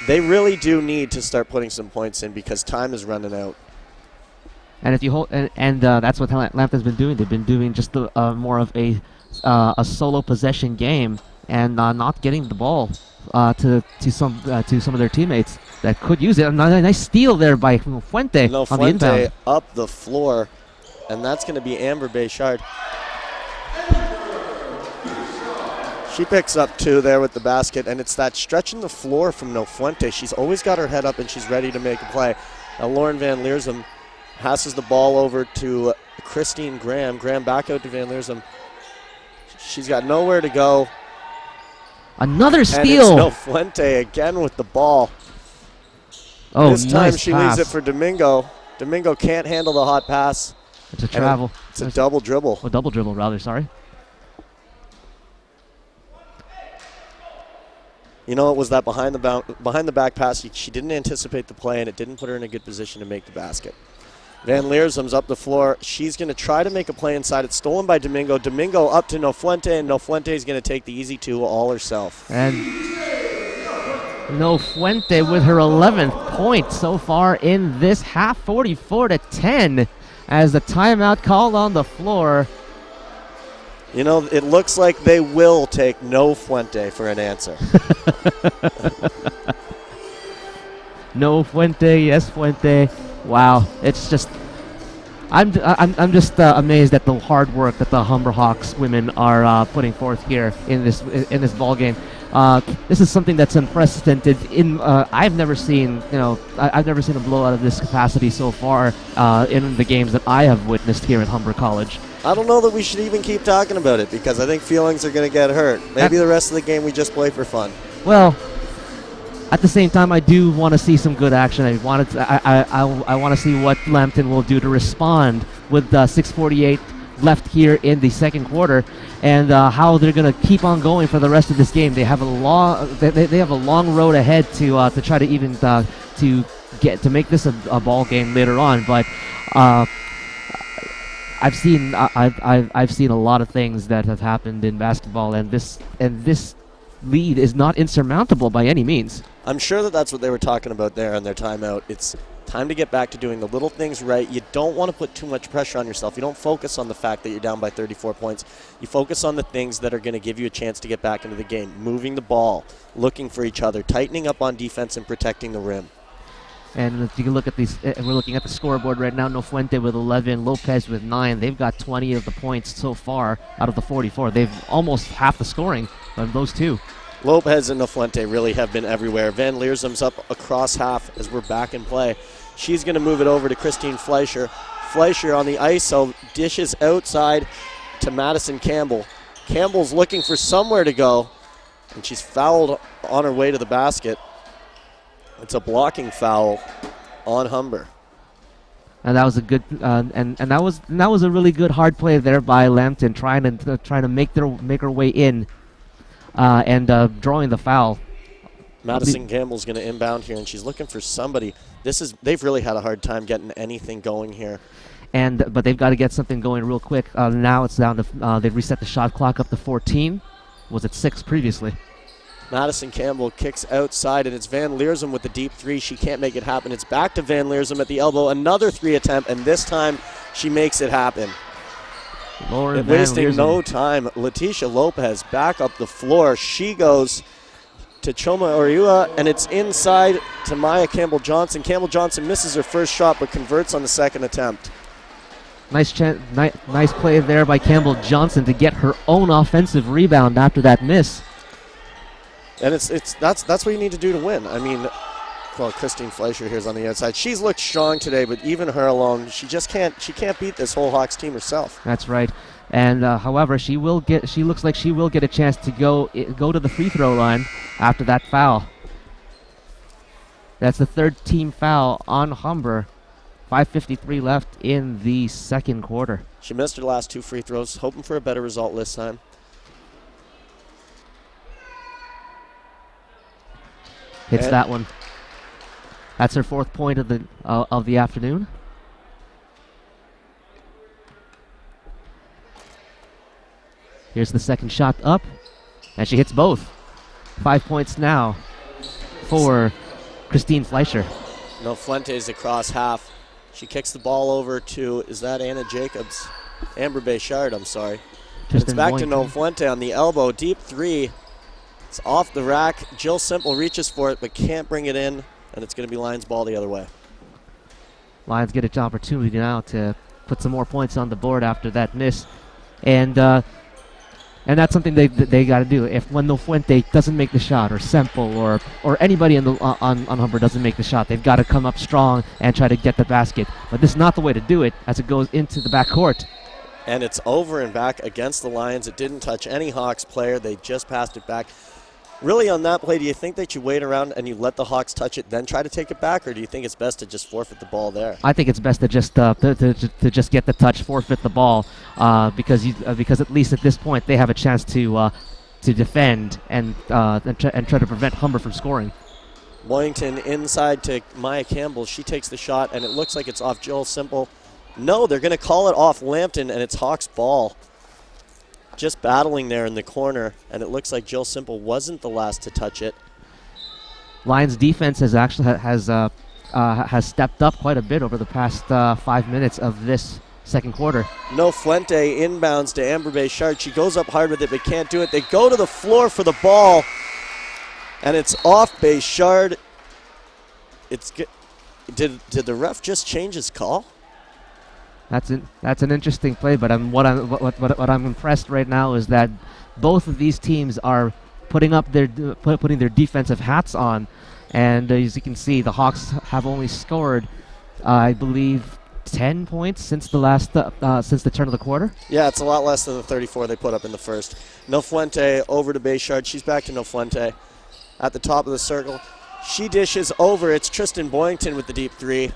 A: They really do need to start putting some points in because time is running out.
C: And if you hold, and that's what Lambton's been doing. They've been doing just more of a solo possession game and not getting the ball to some of their teammates that could use it. A nice steal there by Fuente on the inbound.
A: Fuente up the floor. And that's going to be Amber Béchard. She picks up 2 there with the basket, and it's that stretching the floor from Nofuente. She's always got her head up, and she's ready to make a play. Now Lauren Van Leersum passes the ball over to Christine Graham. Graham back out to Van Leersum. She's got nowhere to go.
C: Another steal.
A: And it's No Fuente again with the ball.
C: Oh,
A: this time
C: nice
A: she
C: pass.
A: leaves it for Domingo. Domingo can't handle the hot pass.
C: It's a travel.
A: It's a double dribble.
C: A double dribble, rather, sorry.
A: You know, it was that behind the back pass. She didn't anticipate the play, and it didn't put her in a good position to make the basket. Van Leersum's up the floor. She's going to try to make a play inside. It's stolen by Domingo. Domingo up to No Fuente, and No Fuente is going to take the easy two all herself.
C: And No Fuente with her 11th point so far in this half, 44-10, as the timeout called on the floor.
A: You know, it looks like they will take No Fuente for an answer.
C: No Fuente, yes Fuente. Wow, it's just, I'm just amazed at the hard work that the Humber Hawks women are putting forth here in this ball game. This is something that's unprecedented. I've never seen I've never seen a blowout of this capacity so far in the games that I have witnessed here at Humber College.
A: I don't know that we should even keep talking about it because I think feelings are going to get hurt. Maybe the rest of the game we just play for fun.
C: Well, at the same time, I do want to see some good action. I want to see what Lambton will do to respond with 6:48 left here in the second quarter, and how they're going to keep on going for the rest of this game. They have a long road ahead to try to even to make this a ball game later on. But I've seen a lot of things that have happened in basketball, and this lead is not insurmountable by any means.
A: I'm sure that that's what they were talking about there in their timeout. It's time to get back to doing the little things right. You don't want to put too much pressure on yourself. You don't focus on the fact that you're down by 34 points. You focus on the things that are going to give you a chance to get back into the game. Moving the ball, looking for each other, tightening up on defense and protecting the rim.
C: And if you can look at these, we're looking at the scoreboard right now. No Fuente with 11, Lopez with 9. They've got 20 of the points so far out of the 44. They've almost half the scoring of those two.
A: Lopez and No Fuente really have been everywhere. Van Leersum's up across half as we're back in play. She's going to move it over to Christine Fleischer. Fleischer on the ISO, dishes outside to Madison Campbell. Campbell's looking for somewhere to go, and she's fouled on her way to the basket. It's a blocking foul on Humber.
C: And that was a good, and that was a really good hard play there by Lambton, trying to make her way in, and drawing the foul.
A: Madison Campbell's going to inbound here, and she's looking for somebody. They've really had a hard time getting anything going here.
C: But they've got to get something going real quick. Now it's down to they've reset the shot clock up to 14. Was it 6 previously?
A: Madison Campbell kicks outside, and it's Van Leersum with the deep three. She can't make it happen. It's back to Van Leersum at the elbow. Another 3 attempt, and this time she makes it happen. Wasting no time. Letitia Lopez back up the floor. She goes to Choma Oriua, and it's inside to Maya Campbell-Johnson. Campbell-Johnson misses her first shot but converts on the second attempt.
C: Nice play there by Campbell-Johnson to get her own offensive rebound after that miss.
A: And that's what you need to do to win. I mean, well, Christine Fleischer here's on the outside. She's looked strong today, but even her alone, she can't beat this whole Hawks team herself.
C: That's right. And however, she looks like she will get a chance to go to the free throw line after that foul. That's the third team foul on Humber. 5:53 left in the second quarter.
A: She missed her last 2 free throws, hoping for a better result this time.
C: Hits that one. That's her 4th point of the afternoon. Here's the second shot up, and she hits both. 5 points now for Christine Fleischer.
A: No Fuentes across half. She kicks the ball over to, is that Anna Jacobs? Amber Bayshard, I'm sorry. It's back to No Fuente on the elbow. Deep 3. It's off the rack. Jill Simple reaches for it but can't bring it in, and it's going to be Lions ball the other way.
C: Lions get an opportunity now to put some more points on the board after that miss. And And that's something they got to do. If when No Fuente doesn't make the shot, or Semple, or anybody on Humber doesn't make the shot, they've got to come up strong and try to get the basket. But this is not the way to do it, as it goes into the backcourt.
A: And it's over and back against the Lions. It didn't touch any Hawks player. They just passed it back. Really, on that play, do you think that you wait around and you let the Hawks touch it, then try to take it back, or do you think it's best to just forfeit the ball there?
C: I think it's best to just to just get the touch, forfeit the ball, because at least at this point they have a chance to defend and try to prevent Humber from scoring.
A: Boynton inside to Maya Campbell. She takes the shot, and it looks like it's off Jill Simple. No, they're going to call it off Lambton, and it's Hawks' ball. Just battling there in the corner, and it looks like Jill Simple wasn't the last to touch it.
C: Lions defense has stepped up quite a bit over the past 5 minutes of this second quarter.
A: No Fuente inbounds to Amber Bayshard. She goes up hard with it, but can't do it. They go to the floor for the ball, and it's off Bayshard. Did the ref just change his call?
C: That's an interesting play, but what I'm impressed right now is that both of these teams are putting their defensive hats on, and as you can see, the Hawks have only scored, I believe, 10 points since the turn of the quarter.
A: Yeah, it's a lot less than the 34 they put up in the first. No Fuente over to Bayshard. She's back to No Fuente at the top of the circle. She dishes over. It's Tristan Boynton with the deep three.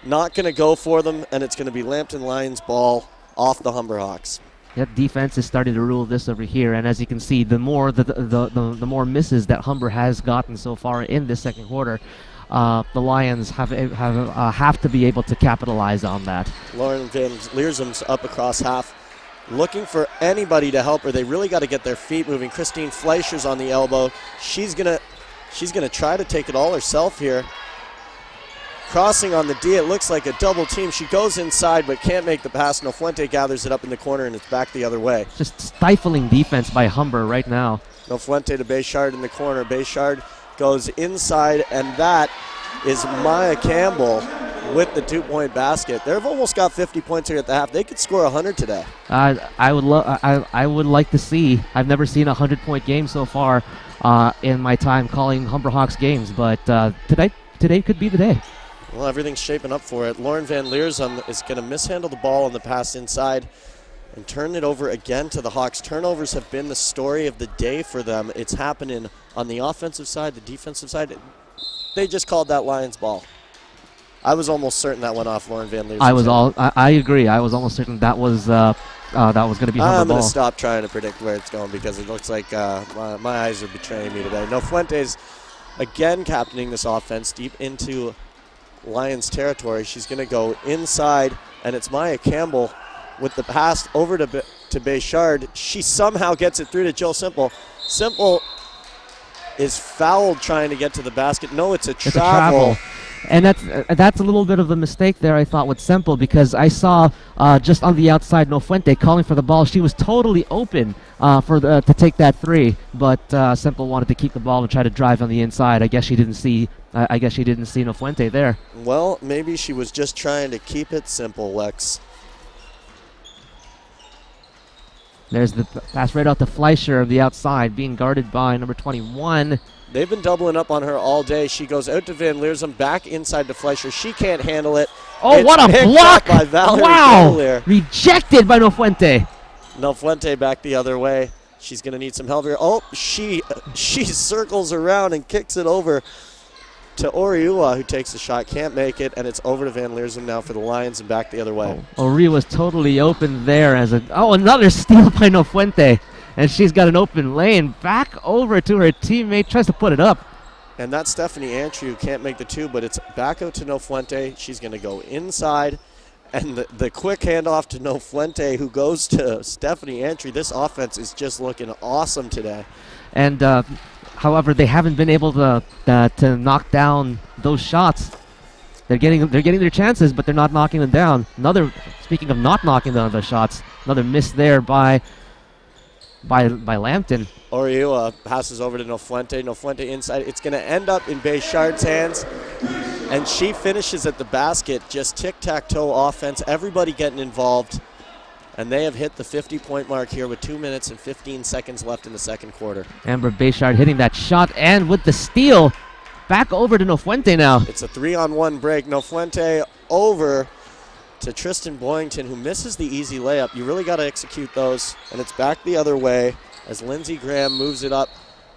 A: Not going to go for them, and it's going to be Lambton Lions ball off the Humber Hawks.
C: Yep, defense is starting to rule this over here, and as you can see, the more more misses that Humber has gotten so far in this second quarter, the Lions have to be able to capitalize on that.
A: Lauren Van Leersum's up across half, looking for anybody to help her. They really got to get their feet moving. Christine Fleischer's on the elbow. She's gonna try to take it all herself here. Crossing on the D, it looks like a double team. She goes inside but can't make the pass. No Fuente gathers it up in the corner, and it's back the other way.
C: Just stifling defense by Humber right now.
A: No Fuente to Bayshard in the corner. Bayshard goes inside, and that is Maya Campbell with the 2-point basket. They've almost got 50 points here at the half. They could score 100 today.
C: I would like to see. I've never seen a 100-point game so far in my time calling Humber Hawks games, but today could be the day.
A: Well, everything's shaping up for it. Lauren Van Leersum is going to mishandle the ball on the pass inside and turn it over again to the Hawks. Turnovers have been the story of the day for them. It's happening on the offensive side, the defensive side. They just called that Lions ball. I was almost certain that went off Lauren Van Leersum.
C: I agree. I was almost certain that was going to be Humber ball.
A: I'm going to stop trying to predict where it's going because it looks like my eyes are betraying me today. No Fuente's again captaining this offense deep into Lions territory. She's going to go inside, and it's Maya Campbell with the pass over to Bayshard. She somehow gets it through to Jill Simple. Simple is fouled trying to get to the basket. No, it's a travel.
C: And that's a little bit of a mistake there, I thought, with Semple, because I saw just on the outside No Fuente calling for the ball. She was totally open to take that three, but Semple wanted to keep the ball and try to drive on the inside. I guess she didn't see No Fuente there.
A: Well, maybe she was just trying to keep it simple, Lex.
C: There's the pass right out to Fleischer of the outside, being guarded by number 21.
A: They've been doubling up on her all day. She goes out to Van Leersum, back inside to Fleischer. She can't handle it.
C: Oh,
A: it's
C: what a block!
A: By Valerie
C: wow!
A: Cavalier.
C: Rejected by No Fuente.
A: No Fuente back the other way. She's going to need some help here. Oh, she circles around and kicks it over to Oriua, who takes the shot, can't make it, and it's over to Van Leersum now for the Lions and back the other way.
C: Oriua was totally open there another steal by No Fuente, and she's got an open lane back over to her teammate, tries to put it up.
A: And that's Stephanie Antry, who can't make the two, but it's back out to No Fuente. She's going to go inside, and the quick handoff to No Fuente, who goes to Stephanie Antry. This offense is just looking awesome today.
C: And however, they haven't been able to knock down those shots. They're getting their chances, but they're not knocking them down. Speaking of not knocking down the shots, another miss there by Lambton.
A: Oriua passes over to No Fuente. No Fuente inside. It's going to end up in Bayshard's hands, and she finishes at the basket. Just tic-tac-toe offense. Everybody getting involved. And they have hit the 50-point mark here with 2 minutes and 15 seconds left in the second quarter.
C: Amber Bayshard hitting that shot, and with the steal, back over to Nofuente now.
A: It's a 3-on-1 break. Nofuente over to Tristan Boyington, who misses the easy layup. You really got to execute those, and it's back the other way as Lindsey Graham moves it up.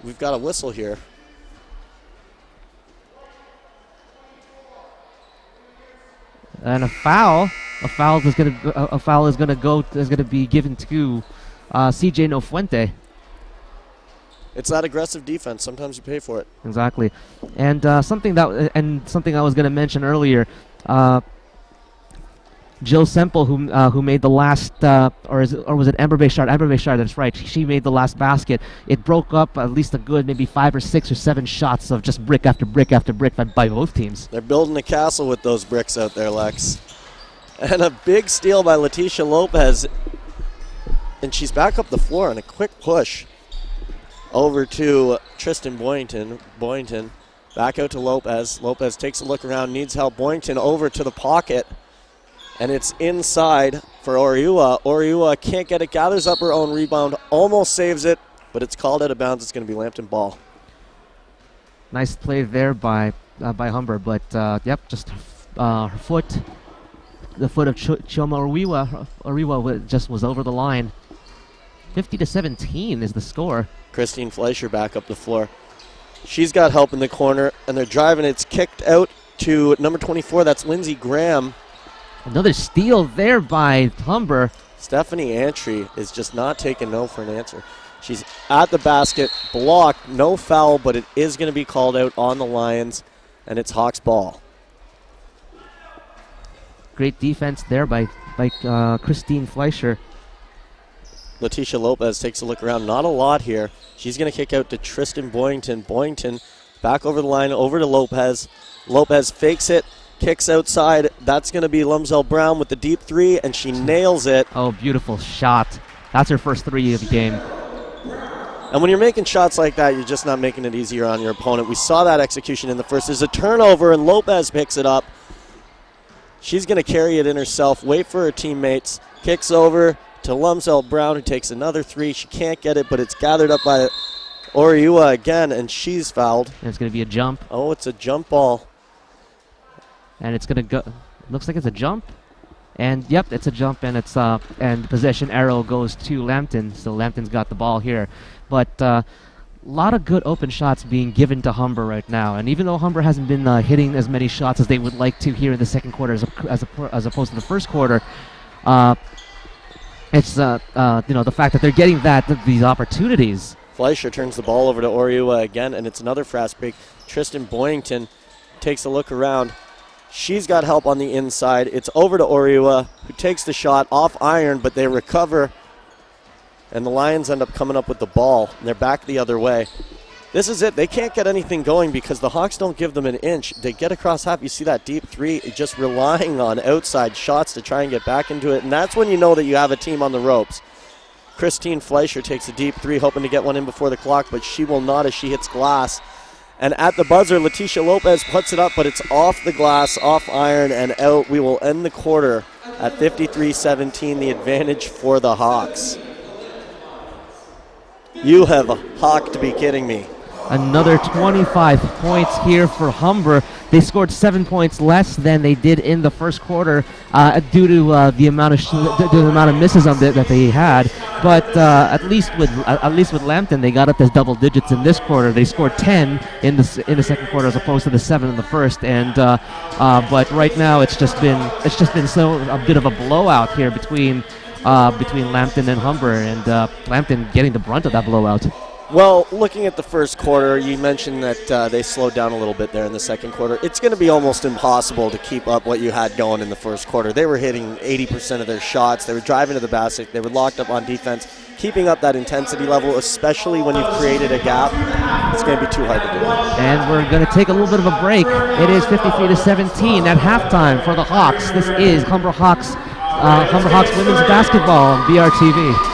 A: We've got a whistle here.
C: And a foul is going to be given to CJ Nofuente.
A: It's that aggressive defense. Sometimes you pay for it.
C: Exactly, and something I was going to mention earlier. Jill Semple, who made the last, or was it Amber Bayshard? Amber Bayshard, that's right. She made the last basket. It broke up at least a good maybe 5 or 6 or 7 shots of just brick after brick after brick by both teams.
A: They're building a castle with those bricks out there, Lex. And a big steal by Leticia Lopez. And she's back up the floor on a quick push over to Tristan Boyington. Boyington back out to Lopez. Lopez takes a look around, needs help. Boyington over to the pocket. And it's inside for Oriua. Oriua can't get it, gathers up her own rebound, almost saves it, but it's called out of bounds. It's going to be Lambton ball.
C: Nice play there by Humber, but yep, just her foot, the foot of Chioma Oriua. Oriua just was over the line. 50-17 is the score.
A: Christine Fleischer back up the floor. She's got help in the corner, and they're driving. It's kicked out to number 24. That's Lindsey Graham.
C: Another steal there by Humber.
A: Stephanie Antry is just not taking no for an answer. She's at the basket, blocked, no foul, but it is going to be called out on the Lions, and it's Hawks ball.
C: Great defense there by Christine Fleischer.
A: Leticia Lopez takes a look around. Not a lot here. She's going to kick out to Tristan Boyington. Boyington back over the line, over to Lopez. Lopez fakes it. Kicks outside. That's going to be Lumsdale Brown with the deep three, and she nails it.
C: Oh, beautiful shot. That's her first 3 of the game.
A: And when you're making shots like that, you're just not making it easier on your opponent. We saw that execution in the first. There's a turnover, and Lopez picks it up. She's going to carry it in herself, wait for her teammates. Kicks over to Lumsdale Brown, who takes another 3. She can't get it, but it's gathered up by Oriua again, and she's fouled.
C: And it's going to be a jump.
A: Oh, it's a jump ball.
C: And it's going to go. Looks like it's a jump. And yep, it's a jump, and it's and the possession arrow goes to Lambton. So Lambton's got the ball here. But a lot of good open shots being given to Humber right now. And even though Humber hasn't been hitting as many shots as they would like to here in the second quarter as opposed to the first quarter, it's the fact that they're getting these opportunities.
A: Fleischer turns the ball over to Oriua again, and it's another fast break. Tristan Boyington takes a look around. She's got help on the inside. It's over to Oriua, who takes the shot off iron, but they recover. And the Lions end up coming up with the ball, and they're back the other way. This is it. They can't get anything going because the Hawks don't give them an inch. They get across half. You see that deep three, just relying on outside shots to try and get back into it. And that's when you know that you have a team on the ropes. Christine Fleischer takes a deep three, hoping to get one in before the clock, but she will not as she hits glass. And at the buzzer, Leticia Lopez puts it up, but it's off the glass, off iron, and out. We will end the quarter at 53-17, the advantage for the Hawks. You have a Hawk to be kidding me.
C: Another 25 points here for Humber. They scored 7 points less than they did in the first quarter due to the amount of misses that they had. But at least with Lambton, they got up to double digits in this quarter. They scored 10 in the second quarter as opposed to the 7 in the first. And but right now it's just been a bit of a blowout here between Lambton and Humber, and Lambton getting the brunt of that blowout.
A: Well, looking at the first quarter, you mentioned that they slowed down a little bit there in the second quarter. It's going to be almost impossible to keep up what you had going in the first quarter. They were hitting 80% of their shots. They were driving to the basket. They were locked up on defense. Keeping up that intensity level, especially when you've created a gap, it's going to be too hard to do.
C: And we're going to take a little bit of a break. It is 53-17 at halftime for the Hawks. This is Humber Hawks women's basketball on BRTV.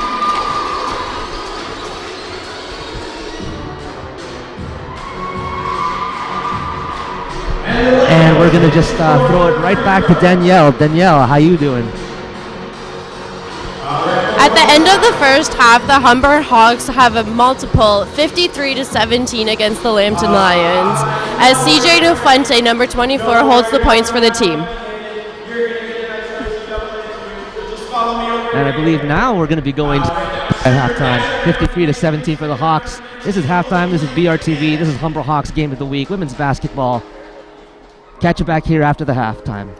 C: And we're going to just throw it right back to Danielle. Danielle, how you doing?
B: At the end of the first half, the Humber Hawks have a multiple 53-17 against the Lambton Lions, as CJ Nofuente, number 24, holds the points for the team.
C: And I believe now we're going to be going to at halftime, 53-17 for the Hawks. This is halftime. This is BRTV. This is Humber Hawks Game of the Week, women's basketball. Catch you back here after the halftime.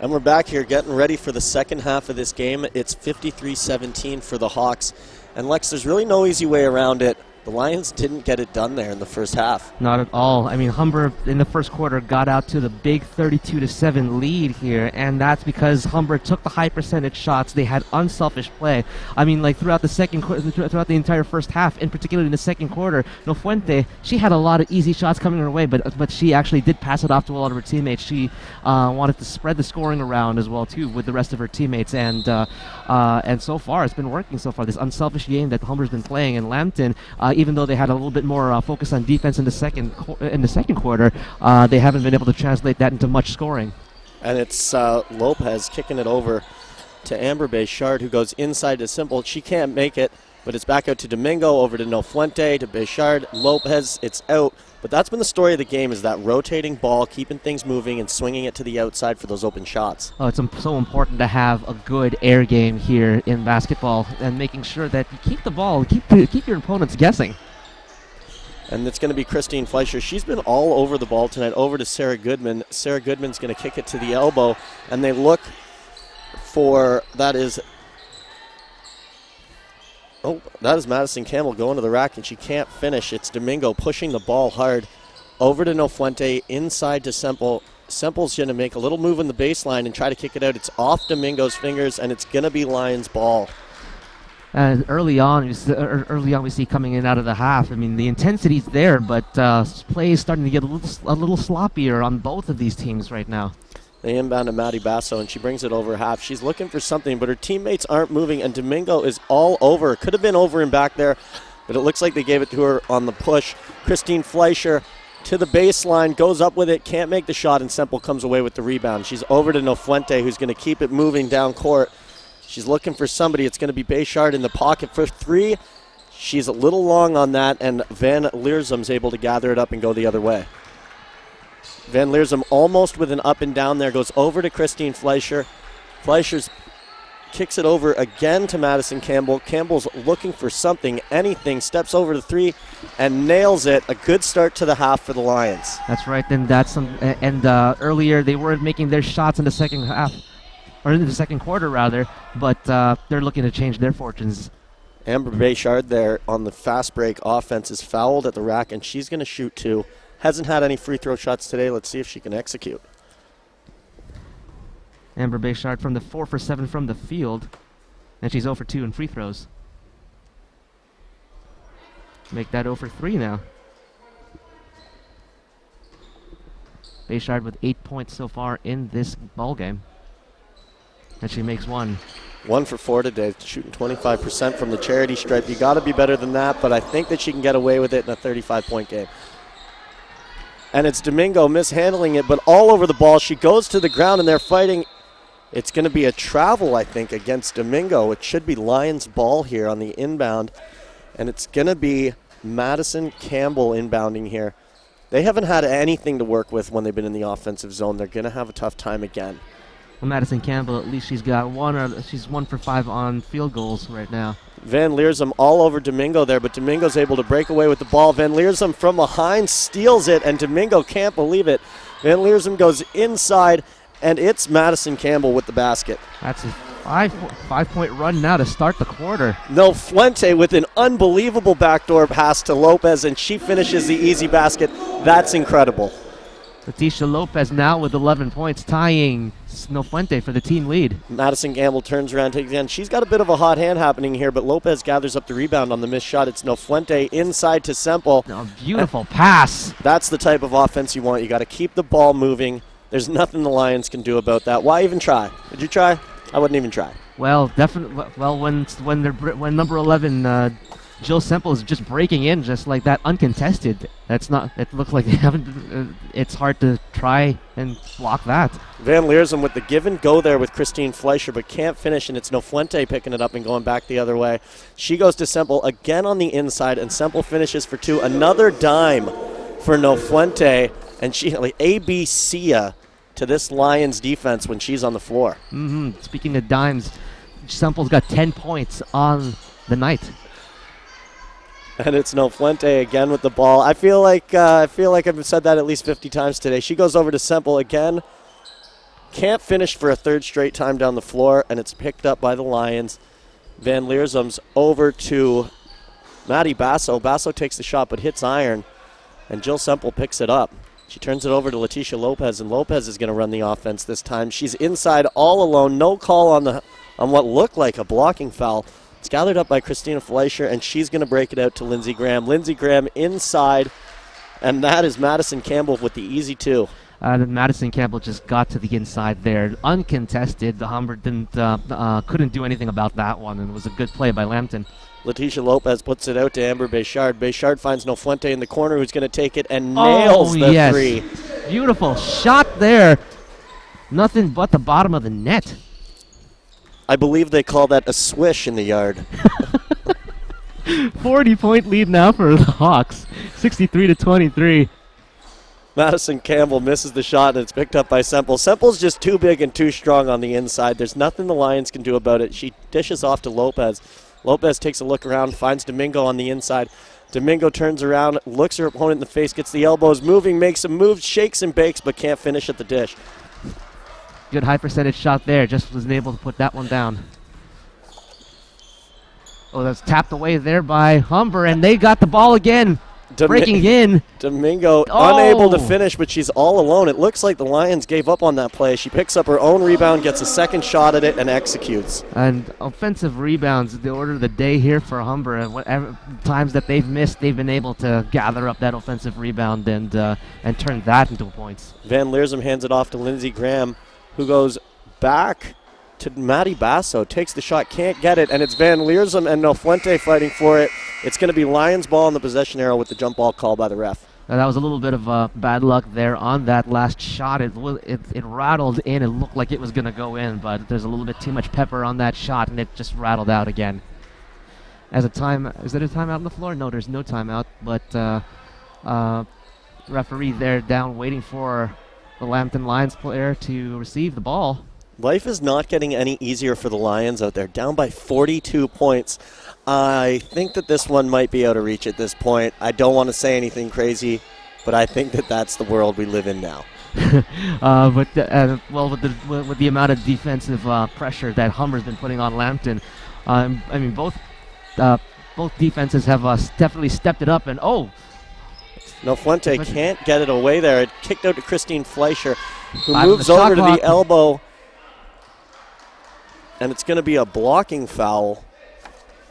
A: And we're back here getting ready for the second half of this game. It's 53-17 for the Hawks. And Lex, there's really no easy way around it. The Lions didn't get it done there in the first half.
C: Not at all. I mean, Humber in the first quarter got out to the big 32-7 lead here, and that's because Humber took the high percentage shots. They had unselfish play. I mean, like throughout the entire first half, in particular in the second quarter, No Fuente, she had a lot of easy shots coming her way, but she actually did pass it off to a lot of her teammates. She wanted to spread the scoring around as well too with the rest of her teammates, and so far it's been working so far. This unselfish game that Humber's been playing in Lambton. Even though they had a little bit more focus on defense in the second quarter, they haven't been able to translate that into much scoring. And
A: it's Lopez kicking it over to Amber Béchard, who goes inside to Simple. She can't make it, but it's back out to Domingo, over to No Fuente, to Béchard, Lopez. It's out. But that's been the story of the game, is that rotating ball, keeping things moving and swinging it to the outside for those open shots. Oh, it's so important to have a good air game here in basketball and making sure that you keep the ball, keep your opponents guessing. And it's going to be Christine Fleischer. She's been all over the ball tonight, over to Sarah Goodman. Sarah Goodman's going to kick it to the elbow, and they look for, that is Madison Campbell going to the rack, and she can't finish. It's Domingo pushing the ball hard over to No Fuente, inside to Semple. Semple's going to make a little move in the baseline and try to kick it out. It's off Domingo's fingers, and it's going to be Lions ball. Early on, we see coming in out of the half. I mean, the intensity's there, but play is starting to get a little sloppier on both of these teams right now. They inbound to Maddie Basso, and she brings it over half. She's looking for something, but her teammates aren't moving, and Domingo is all over. Could have been over and back there, but it looks like they gave it to her on the push. Christine Fleischer to the baseline, goes up with it, can't make the shot, and Semple comes away with the rebound. She's over to No Fuente, who's going to keep it moving down court. She's looking for somebody. It's going to be Béchard in the pocket for three. She's a little long on that, and Van Leersum's able to gather it up and go the other way. Van Leersum almost with an up and down there, goes over to Christine Fleischer. Fleischer's kicks it over again to Madison Campbell. Campbell's looking for something, anything, steps over the three and nails it. A good start to the half for the Lions. That's right, earlier they weren't making their shots in the second half, or in the second quarter rather, but they're looking to change their fortunes. Amber Béchard there on the fast break offense is fouled at the rack, and she's going to shoot two. Hasn't had any free throw shots today. Let's see if she can execute. Amber Béchard from the 4 for 7 from the field, and she's 0 for 2 in free throws. Make that 0 for 3 now. Béchard with 8 points so far in this ball game, and she makes one. 1 for 4 today, shooting 25% from the charity stripe. You got to be better than that, but I think that she can get away with it in a 35-point game. And it's Domingo mishandling it, but all over the ball. She goes to the ground, and they're fighting. It's going to be a travel, I think, against Domingo. It should be Lions ball here on the inbound, and it's going to be Madison Campbell inbounding here. They haven't had anything to work with when they've been in the offensive zone. They're going to have a tough time again. Well, Madison Campbell, at least she's got she's 1 for 5 on field goals right now. Van Leersum all over Domingo there, but Domingo's able to break away with the ball. Van Leersum from behind steals it, and Domingo can't believe it. Van Leersum goes inside, and it's Madison Campbell with the basket. That's a five-point run now to start the quarter. No Fuente with an unbelievable backdoor pass to Lopez, and she finishes the easy basket. That's incredible. Leticia Lopez now with 11 points, tying No Fuente for the team lead. Madison Campbell turns around, takes again. She's got a bit of a hot hand happening here, but Lopez gathers up the rebound on the missed shot. It's No Fuente inside to Semple. Oh, beautiful pass. That's the type of offense you want. You got to keep the ball moving. There's nothing the Lions can do about that. Why even try? Would you try? I wouldn't even try. Well, definitely. Well, when number 11. Jill Semple is just breaking in just like that, uncontested. That's not. It looks like they haven't. It's hard to try and block that. Van Leersum with the give and go there with Christine Fleischer, but can't finish, and it's No Fuente picking it up and going back the other way. She goes to Semple again on the inside, and Semple finishes for two. Another dime for No Fuente, and she like ABC to this Lions defense when she's on the floor. Speaking of dimes, Semple's got 10 points on the night. And it's No Fuente again with the ball. I feel like I've said that at least 50 times today. She goes over to Semple again. Can't finish for a third straight time down the floor, and it's picked up by the Lions. Van Leersum's over to Maddie Basso. Basso takes the shot but hits iron, and Jill Semple picks it up. She turns it over to Letitia Lopez, and Lopez is going to run the offense this time. She's inside all alone. No call on what looked like a blocking foul. It's gathered up by Christina Fleischer, and she's going to break it out to Lindsey Graham. Lindsey Graham inside, and that is Madison Campbell with the easy two.
C: Madison Campbell just got to the inside there, uncontested. The Humber couldn't do anything about that one, and it was a good play by Lambton.
A: Letitia Lopez puts it out to Amber Béchard. Béchard finds Nofuente in the corner, who's going to take it and nails the three.
C: Beautiful shot there. Nothing but the bottom of the net.
A: I believe they call that a swish in the yard.
C: 40-point lead now for the Hawks, 63-23.
A: Madison Campbell misses the shot, and it's picked up by Semple. Semple's just too big and too strong on the inside. There's nothing the Lions can do about it. She dishes off to Lopez. Lopez takes a look around, finds Domingo on the inside. Domingo turns around, looks her opponent in the face, gets the elbows moving, makes some moves, shakes and bakes, but can't finish at the dish.
C: Good high percentage shot there, just wasn't able to put that one down. Oh, that's tapped away there by Humber, and they got the ball again. Breaking in.
A: Domingo unable to finish, but she's all alone. It looks like the Lions gave up on that play. She picks up her own rebound, gets a second shot at it, and executes.
C: And offensive rebounds, the order of the day here for Humber. And whatever times that they've missed, they've been able to gather up that offensive rebound and turn that into points. Van
A: Leersum hands it off to Lindsey Graham, who goes back to Maddie Basso, takes the shot, can't get it, and it's Van Leersum and Nofuente fighting for it. It's going to be Lions ball on the possession arrow with the jump ball call by the ref.
C: That was a little bit of bad luck there on that last shot. It rattled in. It looked like it was going to go in, but there's a little bit too much pepper on that shot, and it just rattled out again. Is there a timeout on the floor? No, there's no timeout, but referee there down waiting for the Lambton Lions player to receive the ball.
A: Life is not getting any easier for the Lions out there, down by 42 points. I think that this one might be out of reach at this point. I don't want to say anything crazy, but I think that that's the world we live in now.
C: With the amount of defensive pressure that Humber's been putting on Lambton, both defenses have definitely stepped it up. And
A: Nofuente can't get it away there. It kicked out to Christine Fleischer, who moves over to the elbow. And it's going to be a blocking foul.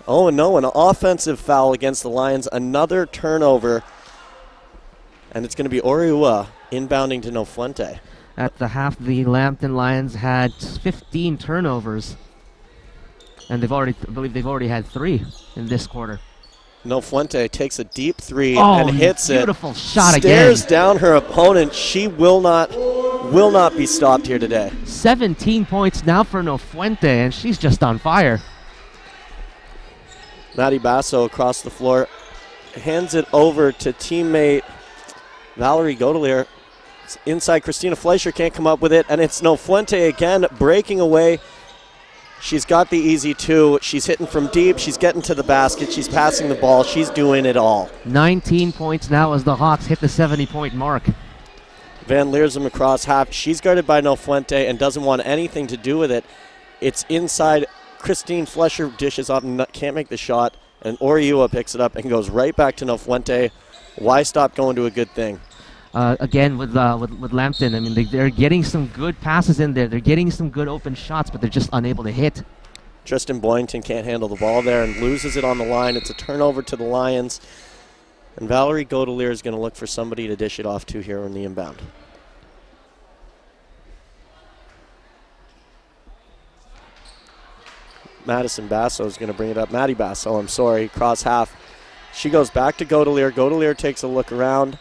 A: Oh, no, an offensive foul against the Lions. Another turnover. And it's going to be Oriua inbounding to Nofuente.
C: At the half, the Lambton Lions had 15 turnovers. And I believe they've already had 3 in this quarter.
A: Nofuente takes a deep three and hits it.
C: Beautiful shot again.
A: Stares down her opponent. She will not be stopped here today.
C: 17 points now for Nofuente, and she's just on fire.
A: Maddie Basso across the floor hands it over to teammate Valerie Godelier. It's inside, Christina Fleischer can't come up with it, and it's Nofuente again breaking away. She's got the easy two. She's hitting from deep. She's getting to the basket. She's passing the ball. She's doing it all.
C: 19 points now as the Hawks hit the 70-point mark.
A: Van Leersum across half. She's guarded by Nofuente and doesn't want anything to do with it. It's inside. Christine Fleischer dishes off and can't make the shot. And Oriua picks it up and goes right back to Nofuente. Why stop going to a good thing?
C: Again, with Lambton, they're getting some good passes in there. They're getting some good open shots, but they're just unable to hit.
A: Tristan Boyington can't handle the ball there and loses it on the line. It's a turnover to the Lions. And Valerie Godelier is going to look for somebody to dish it off to here on the inbound. Madison Basso is going to bring it up. Maddie Basso, I'm sorry, cross half. She goes back to Godelier. Godelier takes a look around.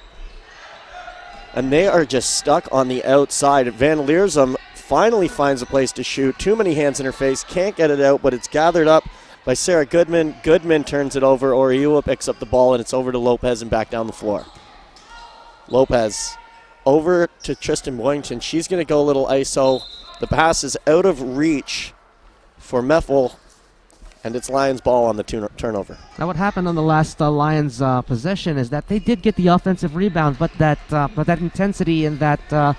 A: And they are just stuck on the outside. Van Leersum finally finds a place to shoot. Too many hands in her face. Can't get it out, but it's gathered up by Sarah Goodman. Goodman turns it over. Oriua picks up the ball, and it's over to Lopez and back down the floor. Lopez over to Tristan Boyington. She's going to go a little ISO. The pass is out of reach for Meffel, And it's Lions ball on the turnover.
C: Now, what happened on the last Lions possession is that they did get the offensive rebound, but that intensity and that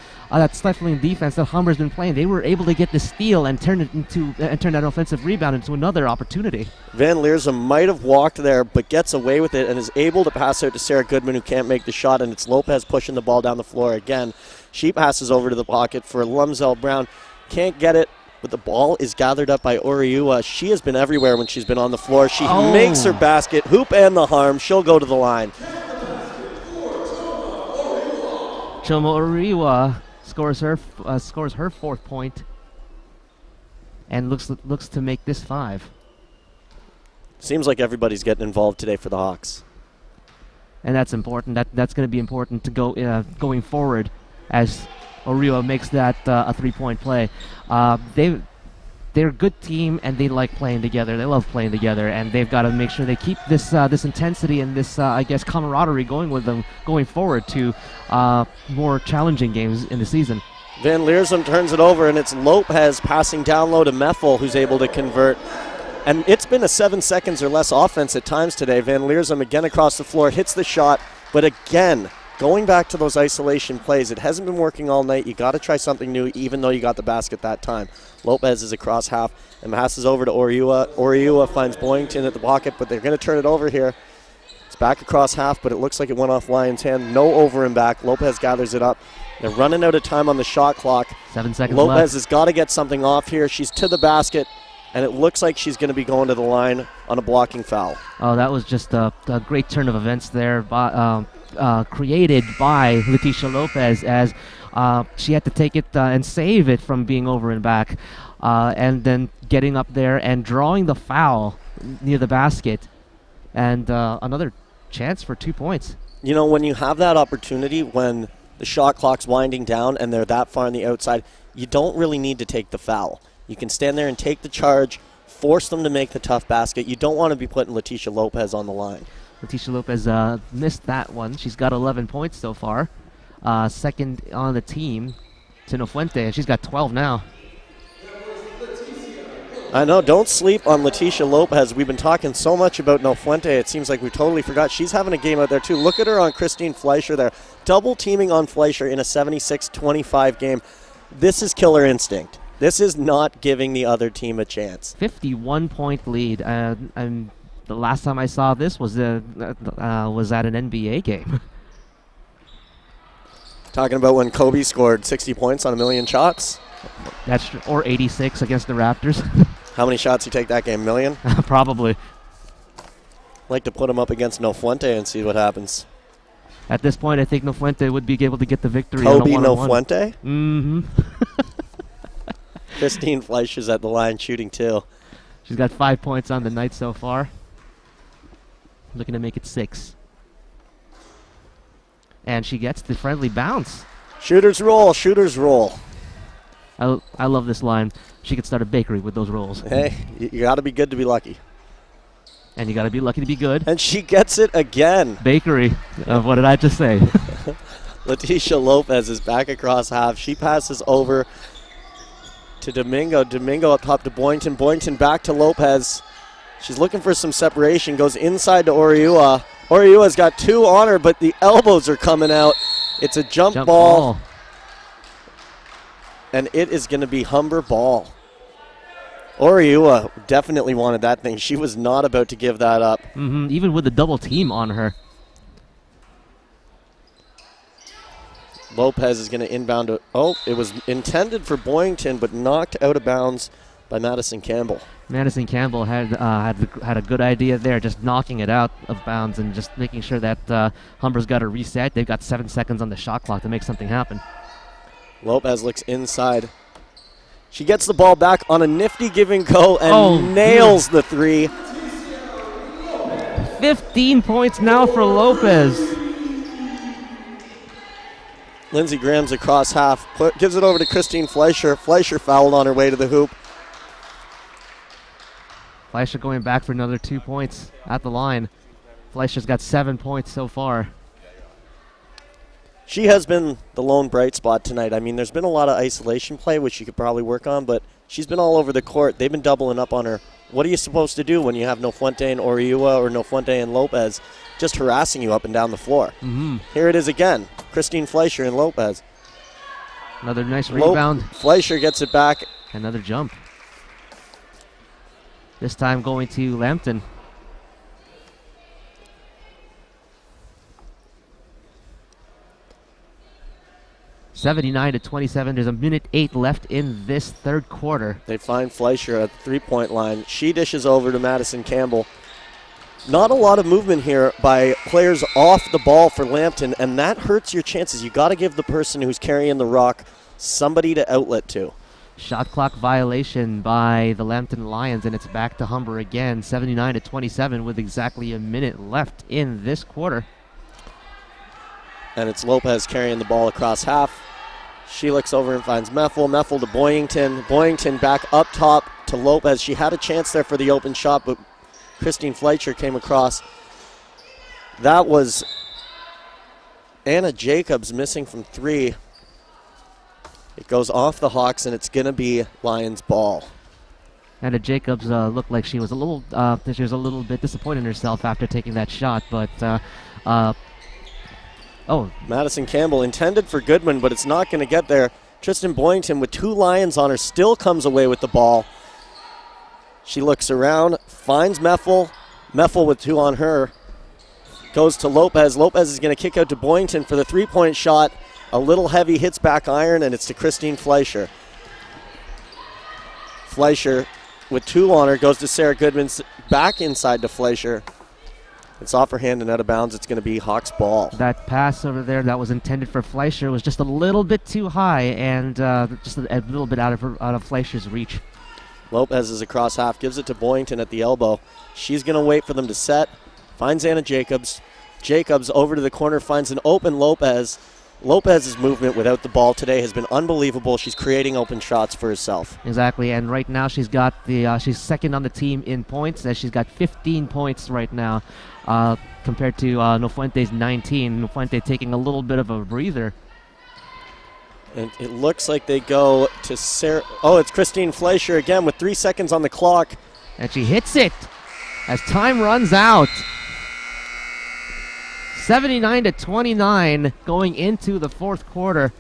C: stifling defense that Humber's been playing, they were able to get the steal and turn that offensive rebound into another opportunity.
A: Van Leersum might have walked there, but gets away with it and is able to pass out to Sarah Goodman, who can't make the shot, and it's Lopez pushing the ball down the floor again. She passes over to the pocket for Lumsel Brown. Can't get it. But the ball is gathered up by Oriua. She has been everywhere when she's been on the floor. She makes her basket, hoop and the harm. She'll go to the line.
C: Choma Oriua scores her 4th point and looks to make this 5.
A: Seems like everybody's getting involved today for the Hawks.
C: And that's important. That's going to be important to go going forward as Oriua makes that a 3-point play. They're a good team, and they like playing together. They love playing together, and they've got to make sure they keep this intensity and this camaraderie going with them going forward to more challenging games in the season.
A: Van Leersum turns it over, and it's Lopez passing down low to Meffel, who's able to convert. And it's been a 7 seconds or less offense at times today. Van Leersum again across the floor, hits the shot, but again, going back to those isolation plays, it hasn't been working all night. You got to try something new, even though you got the basket that time. Lopez is across half and passes over to Oriua. Oriua finds Boyington at the pocket, but they're going to turn it over here. It's back across half, but it looks like it went off Lions' hand. No over and back. Lopez gathers it up. They're running out of time on the shot clock.
C: 7 seconds
A: Lopez
C: left.
A: has got to get something off here. She's to the basket, and it looks like she's going to be going to the line on a blocking foul.
C: Oh, that was just a great turn of events there. Created by Leticia Lopez as she had to take it and save it from being over and back, and then getting up there and drawing the foul near the basket, and another chance for 2 points.
A: You know, when you have that opportunity, when the shot clock's winding down and they're that far on the outside, you don't really need to take the foul. You can stand there and take the charge, force them to make the tough basket. You don't want to be putting Leticia Lopez on the line.
C: Leticia Lopez missed that one. She's got 11 points so far. Second on the team to Nofuente, and she's got 12 now.
A: I know, don't sleep on Leticia Lopez. We've been talking so much about Nofuente, it seems like we totally forgot. She's having a game out there too. Look at her on Christine Fleischer there. Double teaming on Fleischer in a 76-25 game. This is killer instinct. This is not giving the other team a chance.
C: 51-point lead, and the last time I saw this was at an NBA game.
A: Talking about when Kobe scored 60 points on 1,000,000 shots?
C: That's or 86 against the Raptors.
A: How many shots you take that game? 1,000,000?
C: Probably.
A: Like to put him up against Nofuente and see what happens.
C: At this point, I think Nofuente would be able to get the victory.
A: Kobe
C: on a one-on-one.
A: Nofuente?
C: Mm-hmm.
A: Christine Fleischer's at the line shooting too.
C: She's got 5 points on the night so far. Looking to make it 6. And she gets the friendly bounce.
A: Shooters roll, shooters roll.
C: I love this line. She could start a bakery with those rolls.
A: Hey, you got to be good to be lucky.
C: And you got to be lucky to be good.
A: And she gets it again.
C: Bakery. What did I just say?
A: Leticia Lopez is back across half. She passes over to Domingo. Domingo up top to Boynton. Boynton back to Lopez. She's looking for some separation. Goes inside to Oriua. Oriua's got 2 on her, but the elbows are coming out. It's a jump ball. And it is going to be Humber ball. Oriua definitely wanted that thing. She was not about to give that up.
C: Mm-hmm. Even with the double team on her.
A: Lopez is going to inbound. It was intended for Boyington, but knocked out of bounds by Madison Campbell.
C: Madison Campbell had a good idea there, just knocking it out of bounds and just making sure that Humber's got to reset. They've got 7 seconds on the shot clock to make something happen.
A: Lopez looks inside. She gets the ball back on a nifty give and go and nails the 3.
C: 15 points now for Lopez.
A: Lindsey Graham's across half. Gives it over to Christine Fleischer. Fleischer fouled on her way to the hoop.
C: Fleischer going back for another 2 points at the line. Fleischer's got 7 points so far.
A: She has been the lone bright spot tonight. I mean, there's been a lot of isolation play, which she could probably work on, but she's been all over the court. They've been doubling up on her what are you supposed to do when you have No Fuente and Oriua or No Fuente and Lopez just harassing you up and down the floor? Here it is again. Christine Fleischer and Lopez.
C: Another nice rebound.
A: Fleischer gets it back.
C: Another jump. This time going to Lambton. (79-27). There's a minute 8 left in this third quarter.
A: They find Fleischer at the three-point line. She dishes over to Madison Campbell. Not a lot of movement here by players off the ball for Lambton, and that hurts your chances. You got to give the person who's carrying the rock somebody to outlet to.
C: Shot clock violation by the Lambton Lions, and it's back to Humber again, 79-27, with exactly a minute left in this quarter.
A: And it's Lopez carrying the ball across half. She looks over and finds Meffel. Meffel to Boyington. Boyington back up top to Lopez. She had a chance there for the open shot, but Christine Fleischer came across. That was Anna Jacobs missing from three. It goes off the Hawks, and it's going to be Lions ball.
C: Anna Jacobs looked like she was a little bit disappointed in herself after taking that shot, but
A: Madison Campbell intended for Goodman, but it's not going to get there. Tristan Boyington with two Lions on her still comes away with the ball. She looks around, finds Meffel. Meffel with two on her. Goes to Lopez. Lopez is going to kick out to Boyington for the three-point shot. A little heavy, hits back iron, and it's to Christine Fleischer. Fleischer with two on her goes to Sarah Goodman, back inside to Fleischer. It's off her hand and out of bounds. It's going to be Hawks ball.
C: That pass over there that was intended for Fleischer was just a little bit too high and just a little bit out of Fleischer's reach.
A: Lopez is across half, gives it to Boyington at the elbow. She's going to wait for them to set. Finds Anna Jacobs. Jacobs over to the corner, finds an open Lopez. Lopez's movement without the ball today has been unbelievable. She's creating open shots for herself.
C: Exactly, and right now she's got she's second on the team in points, as she's got 15 points right now, compared to Nofuente's 19. Nofuente taking a little bit of a breather.
A: And it looks like they go to Sarah. Oh, it's Christine Fleischer again with 3 seconds on the clock.
C: And she hits it as time runs out. 79-29 going into the fourth quarter,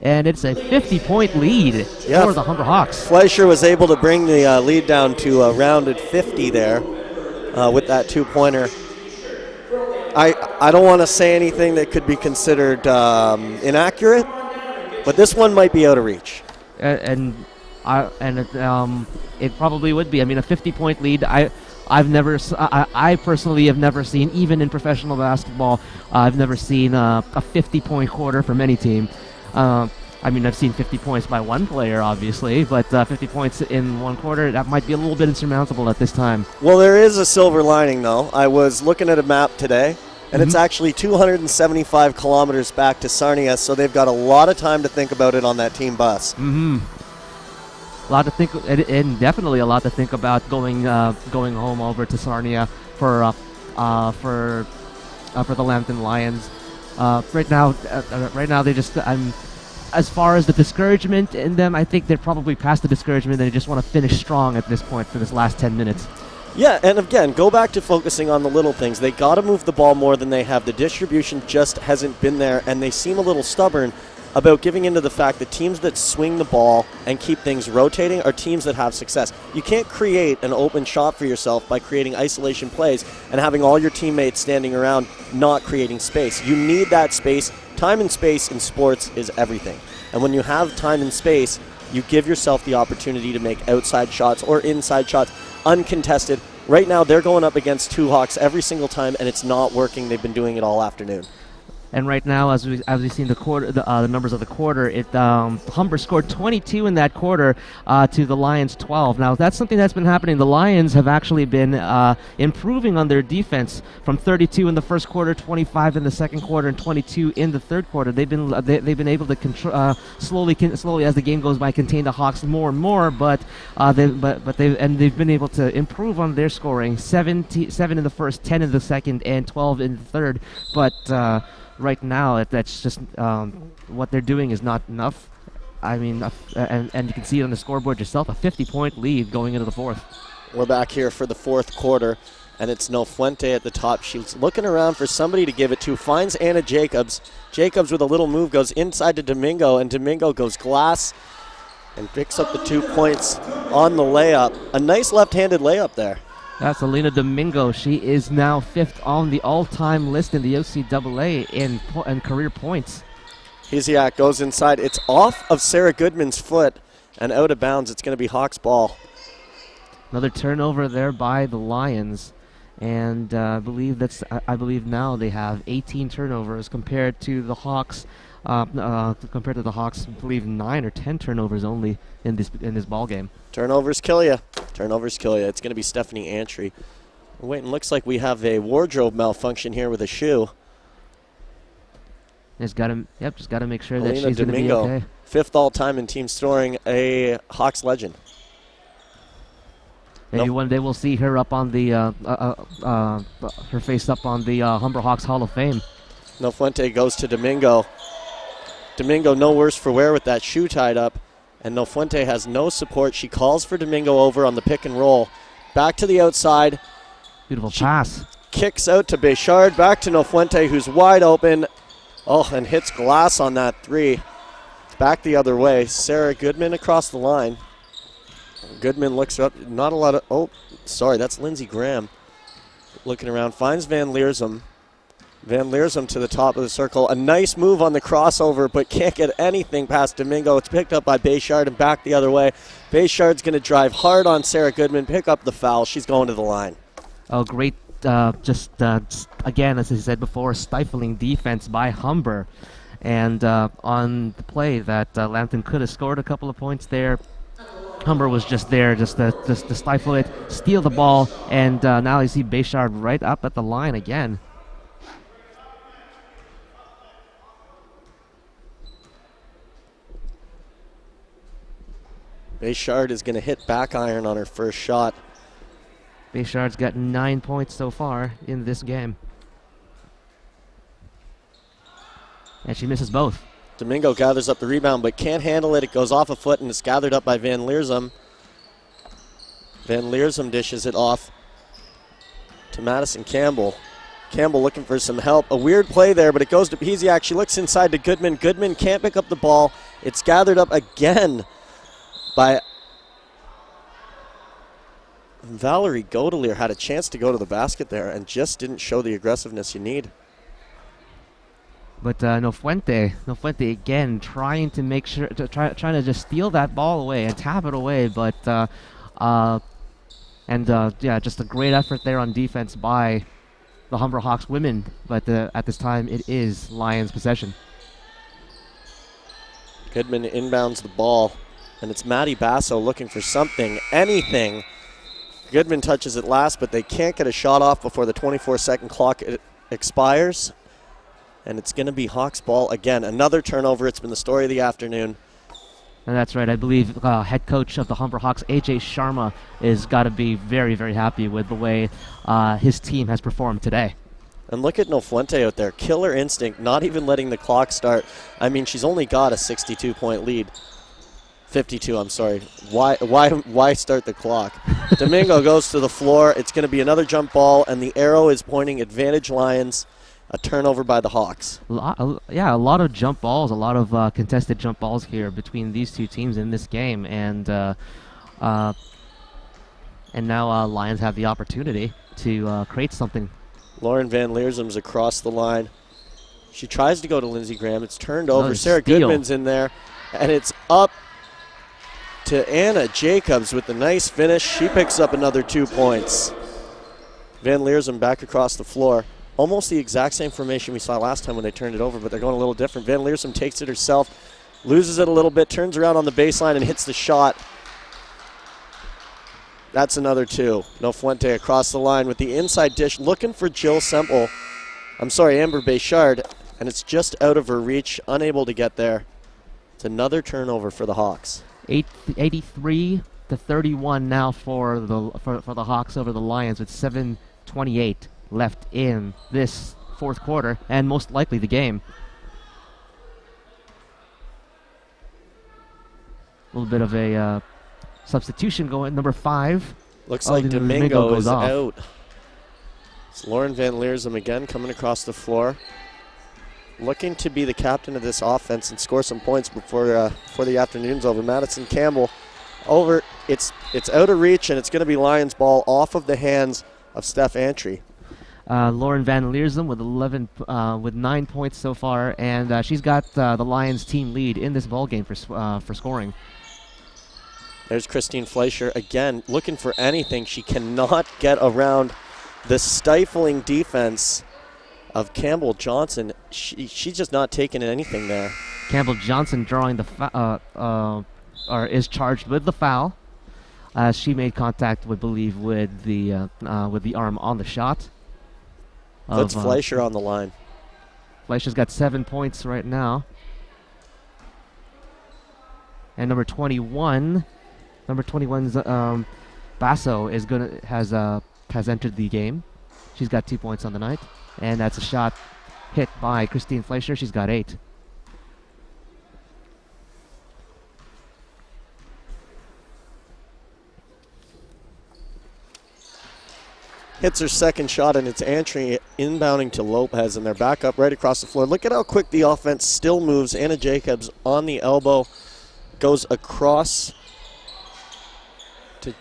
C: and it's a 50-point lead for the Humber Hawks.
A: Fleischer was able to bring the lead down to a rounded 50 there with that two-pointer. I don't want to say anything that could be considered inaccurate, but this one might be out of reach.
C: It probably would be. I mean, a 50-point lead. I personally have never seen, even in professional basketball, I've never seen a 50-point quarter from any team. I mean, I've seen 50 points by one player, obviously, but 50 points in one quarter, that might be a little bit insurmountable at this time.
A: Well, there is a silver lining, though. I was looking at a map today, and it's actually 275 kilometers back to Sarnia, so they've got a lot of time to think about it on that team bus.
C: A lot to think, and definitely a lot to think about going home over to Sarnia for the Lambton Lions. Right now they just as far as the discouragement in them, I think they're probably past the discouragement. They just want to finish strong at this point for this last 10 minutes.
A: Yeah, and again, go back to focusing on the little things. They got to move the ball more than they have. The distribution just hasn't been there, and they seem a little stubborn about giving into the fact that teams that swing the ball and keep things rotating are teams that have success. You can't create an open shot for yourself by creating isolation plays and having all your teammates standing around not creating space. You need that space. Time and space in sports is everything. And when you have time and space, you give yourself the opportunity to make outside shots or inside shots uncontested. Right now, they're going up against two Hawks every single time, and it's not working. They've been doing it all afternoon.
C: And right now, as we've seen the numbers of the quarter, Humber scored 22 in that quarter to the Lions 12. Now that's something that's been happening. The Lions have actually been improving on their defense from 32 in the first quarter, 25 in the second quarter, and 22 in the third quarter. They've been able to control slowly as the game goes by, contain the Hawks more and more. But they've been able to improve on their scoring. 7 in the first, 10 in the second, and 12 in the third. But right now, that's just what they're doing is not enough. I mean, and you can see it on the scoreboard yourself, a 50-point lead going into the fourth.
A: We're back here for the fourth quarter, and it's Nofuente at the top. She's looking around for somebody to give it to, finds Anna Jacobs. Jacobs with a little move goes inside to Domingo, and Domingo goes glass and picks up the 2 points on the layup. A nice left-handed layup there.
C: That's Alina Domingo. She is now 5th on the all-time list in the OCAA in career points.
A: Hesiak goes inside. It's off of Sarah Goodman's foot and out of bounds. It's going to be Hawks ball.
C: Another turnover there by the Lions, and I believe now they have 18 turnovers compared to the Hawks. I believe 9 or 10 turnovers only in this ball game.
A: Turnovers kill you. Turnovers kill you. It's going to be Stephanie Antry. Wait, and looks like we have a wardrobe malfunction here with a shoe.
C: Just got to make sure that
A: Alina
C: she's going to be
A: Domingo,
C: okay.
A: 5th all-time in team scoring, a Hawks legend.
C: Maybe one day we'll see her up on the her face up on the Humber Hawks Hall of Fame.
A: Nofuente goes to Domingo. Domingo no worse for wear with that shoe tied up, and Nofuente has no support. She calls for Domingo over on the pick and roll. Back to the outside.
C: Beautiful pass.
A: Kicks out to Béchard. Back to Nofuente, who's wide open. Oh, and hits glass on that three. Back the other way. Sarah Goodman across the line. Goodman looks up. Not a lot of... Oh, sorry, that's Lindsey Graham. Looking around. Finds Van Leersum. Van Leersum to the top of the circle. A nice move on the crossover, but can't get anything past Domingo. It's picked up by Béchard and back the other way. Béchard's going to drive hard on Sarah Goodman, pick up the foul. She's going to the line.
C: Oh, great. Again, as I said before, stifling defense by Humber. And on the play that Lambton could have scored a couple of points there, Humber was just there just to stifle it, steal the ball, and now you see Béchard right up at the line again.
A: Béchard is going to hit back iron on her first shot.
C: Béchard's got 9 points so far in this game. And she misses both.
A: Domingo gathers up the rebound but can't handle it. It goes off a foot and it's gathered up by Van Leersum. Van Leersum dishes it off to Madison Campbell. Campbell looking for some help. A weird play there, but it goes to Hesiak. She looks inside to Goodman. Goodman can't pick up the ball. It's gathered up again by Valerie Godelier. Had a chance to go to the basket there and just didn't show the aggressiveness you need.
C: But Nofuente again trying to make sure, trying to just steal that ball away and tap it away. But just a great effort there on defense by the Humber Hawks women. But at this time, it is Lions possession.
A: Goodman inbounds the ball, and it's Maddie Basso looking for something, anything. Goodman touches it last, but they can't get a shot off before the 24-second clock expires. And it's going to be Hawks ball again. Another turnover. It's been the story of the afternoon.
C: And that's right. I believe head coach of the Humber Hawks, AJ Sharma, is got to be very, very happy with the way his team has performed today.
A: And look at Nofuente out there. Killer instinct, not even letting the clock start. I mean, she's only got a 62-point lead. 52, I'm sorry. Why start the clock? Domingo goes to the floor. It's going to be another jump ball, and the arrow is pointing advantage Lions. A turnover by the Hawks.
C: A lot of jump balls, a lot of contested jump balls here between these two teams in this game, and now Lions have the opportunity to create something.
A: Lauren Van Leersum's across the line. She tries to go to Lindsey Graham. It's turned over.
C: Another
A: Sarah
C: steal.
A: Goodman's in there, and it's up to Anna Jacobs with the nice finish. She picks up another 2 points. Van Leersum back across the floor. Almost the exact same formation we saw last time when they turned it over, but they're going a little different. Van Leersum takes it herself, loses it a little bit, turns around on the baseline and hits the shot. That's another 2. Nofuente across the line with the inside dish, looking for Amber Béchard, and it's just out of her reach, unable to get there. It's another turnover for the Hawks.
C: 83-31 now for the Hawks over the Lions with 7:28 left in this fourth quarter, and most likely the game. A little bit of a substitution going. Number 5
A: Looks like
C: Domingo
A: Domingo
C: goes
A: is
C: off.
A: out. It's Lauren Van Leersum again coming across the floor. Looking to be the captain of this offense and score some points before the afternoon's over. Madison Campbell over. It's out of reach, and it's going to be Lions ball off of the hands of Steph Antry.
C: Lauren Van Leersum with 9 points so far, and she's got the Lions team lead in this ball game for scoring.
A: There's Christine Fleischer again looking for anything. She cannot get around the stifling defense of Campbell Johnson. She's just not taking anything there.
C: Campbell Johnson drawing the or is charged with the foul. She made contact, we believe, with the arm on the shot.
A: Puts Fleischer on the line.
C: Fleischer's got 7 points right now. And number 21's Basso has entered the game. She's got 2 points on the night, and that's a shot hit by Christine Fleischer. She's got 8.
A: Hits her second shot, and it's Antry inbounding to Lopez, and they're back up right across the floor. Look at how quick the offense still moves. Anna Jacobs on the elbow, goes across to,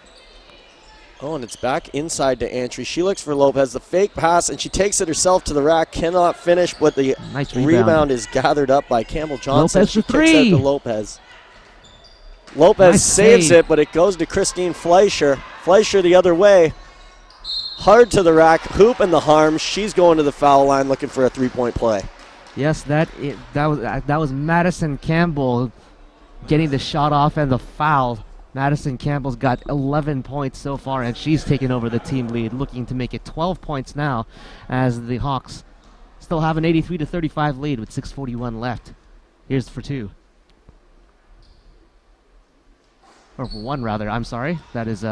A: and it's back inside to Antry. She looks for Lopez, the fake pass, and she takes it herself to the rack, cannot finish, but the
C: nice
A: rebound is gathered up by Campbell Johnson.
C: Lopez
A: she
C: for three.
A: Kicks out to Lopez. Lopez
C: Nice
A: saves
C: save.
A: it, but it goes to Christine Fleischer. Fleischer the other way. Hard to the rack, hoop and the harm. She's going to the foul line looking for a three-point play.
C: Yes, that was Madison Campbell getting the shot off and the foul. Madison Campbell's got 11 points so far, and she's taken over the team lead, looking to make it 12 points now as the Hawks still have an 83-35 lead with 6:41 left. Here's for 2. Or for 1, rather. I'm sorry. That is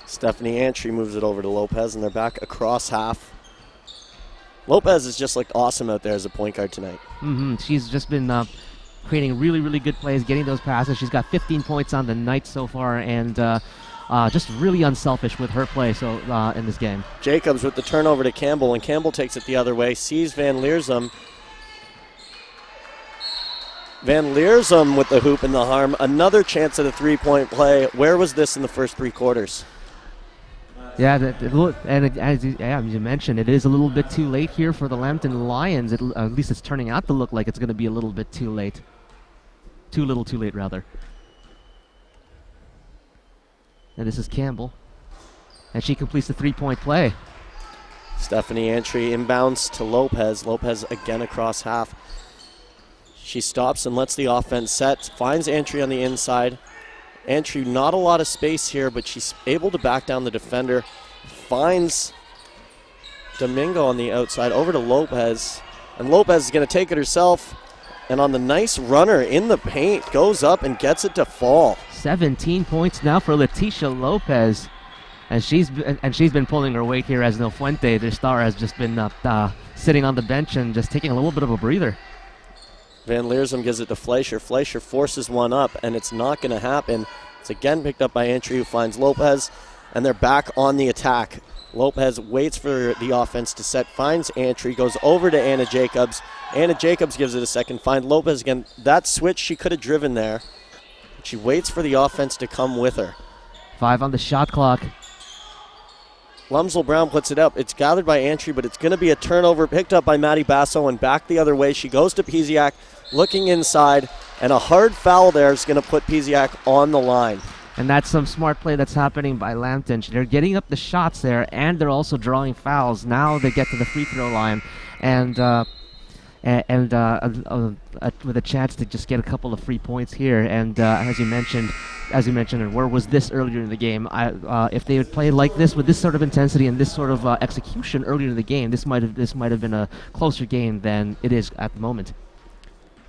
A: Stephanie Antry moves it over to Lopez, and they're back across half. Lopez has just looked awesome out there as a point guard tonight.
C: She's just been creating really, really good plays, getting those passes. She's got 15 points on the night so far, and just really unselfish with her play in this game.
A: Jacobs with the turnover to Campbell, and Campbell takes it the other way, sees Van Leersum. Van Leersum with the hoop and the harm. Another chance at a three-point play. Where was this in the first 3 quarters?
C: Yeah, as you mentioned, it is a little bit too late here for the Lambton Lions. At least it's turning out to look like it's going to be a little bit too late. Too little, too late, rather. And this is Campbell. And she completes the 3-point play.
A: Stephanie Antry inbounds to Lopez. Lopez again across half. She stops and lets the offense set. Finds Antry on the inside. Antry, not a lot of space here, but she's able to back down the defender. Finds Domingo on the outside, over to Lopez. And Lopez is going to take it herself. And on the nice runner in the paint, goes up and gets it to fall.
C: 17 points now for Leticia Lopez. And she's been pulling her weight here as No Fuente, their star, has just been sitting on the bench and just taking a little bit of a breather.
A: Van Leersum gives it to Fleischer. Fleischer forces one up, and it's not going to happen. It's again picked up by Antry, who finds Lopez, and they're back on the attack. Lopez waits for the offense to set, finds Antry, goes over to Anna Jacobs. Anna Jacobs gives it a second, find Lopez again. That switch she could have driven there. She waits for the offense to come with her.
C: 5 on the shot clock.
A: Lumsel Brown puts it up. It's gathered by Antry, but it's going to be a turnover picked up by Maddie Basso, and back the other way. She goes to Piziak, looking inside, and a hard foul there is going to put Piziak on the line.
C: And that's some smart play that's happening by Lambton. They're getting up the shots there, and they're also drawing fouls. Now they get to the free throw line, and with a chance to just get a couple of free points here. And as you mentioned, and where was this earlier in the game? If they would play like this with this sort of intensity and this sort of execution earlier in the game, this might have been a closer game than it is at the moment.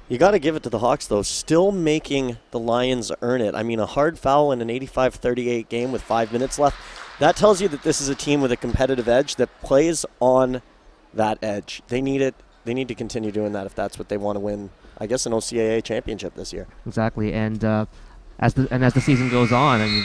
A: You got to give it to the Hawks, though, still making the Lions earn it. I mean, a hard foul in an 85-38 game with 5 minutes left. That tells you that this is a team with a competitive edge that plays on that edge. They need it. They need to continue doing that if that's what they want to win, I guess, an OCAA championship this year.
C: Exactly, and as the season goes on, I mean,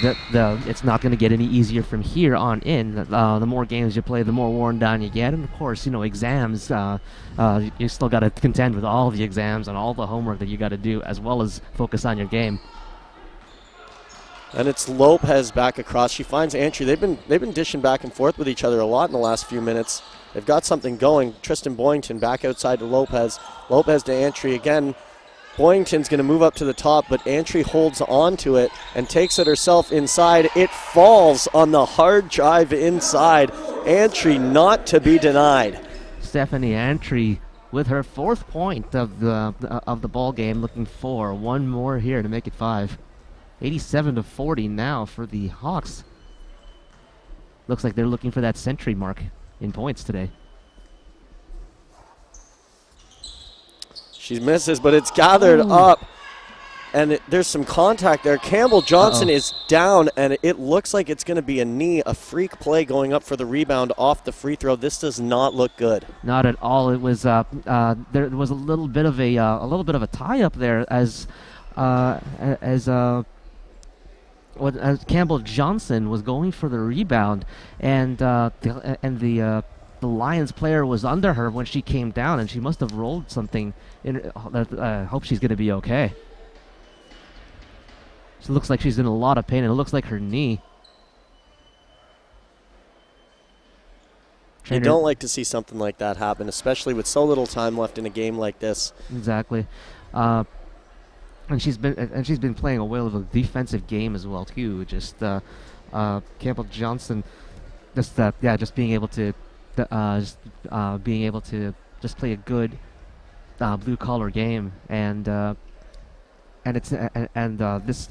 C: it's not going to get any easier from here on in. The more games you play, the more worn down you get, and of course, exams. You still got to contend with all the exams and all the homework that you got to do, as well as focus on your game.
A: And it's Lopez back across. She finds Antry. They've been dishing back and forth with each other a lot in the last few minutes. They've got something going. Tristan Boyington back outside to Lopez. Lopez to Antry again. Boyington's going to move up to the top, but Antry holds on to it and takes it herself inside. It falls on the hard drive inside. Antry not to be denied.
C: Stephanie Antry with her 4th point of the ball game, looking for one more here to make it 5. 87-40 now for the Hawks. Looks like they're looking for that century mark in points today.
A: She misses, but it's gathered up, and there's some contact there. Campbell Johnson is down, and it looks like it's going to be a knee, a freak play going up for the rebound off the free throw. This does not look good.
C: Not at all. It was there was a little bit of a tie up there as Campbell Johnson was going for the rebound, and the Lions player was under her when she came down, and she must have rolled something. I hope she's going to be okay. She looks like she's in a lot of pain, and it looks like her knee.
A: You don't like to see something like that happen, especially with so little time left in a game like this.
C: Exactly. And she's been playing a whale of a defensive game as well too. Just Campbell Johnson, just being able to just play a good blue collar game, and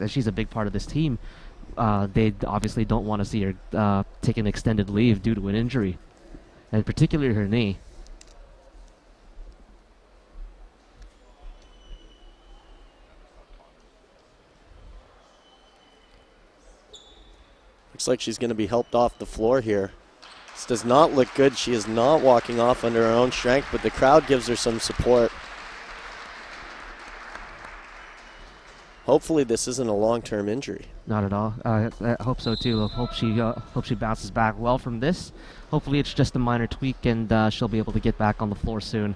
C: she's a big part of this team. They obviously don't want to see her take an extended leave due to an injury, and particularly her knee.
A: Looks like she's going to be helped off the floor here. This does not look good. She is not walking off under her own strength, but the crowd gives her some support. Hopefully this isn't a long-term injury.
C: Not at all. I hope so too. Hope she bounces back well from this. Hopefully it's just a minor tweak, and she'll be able to get back on the floor soon.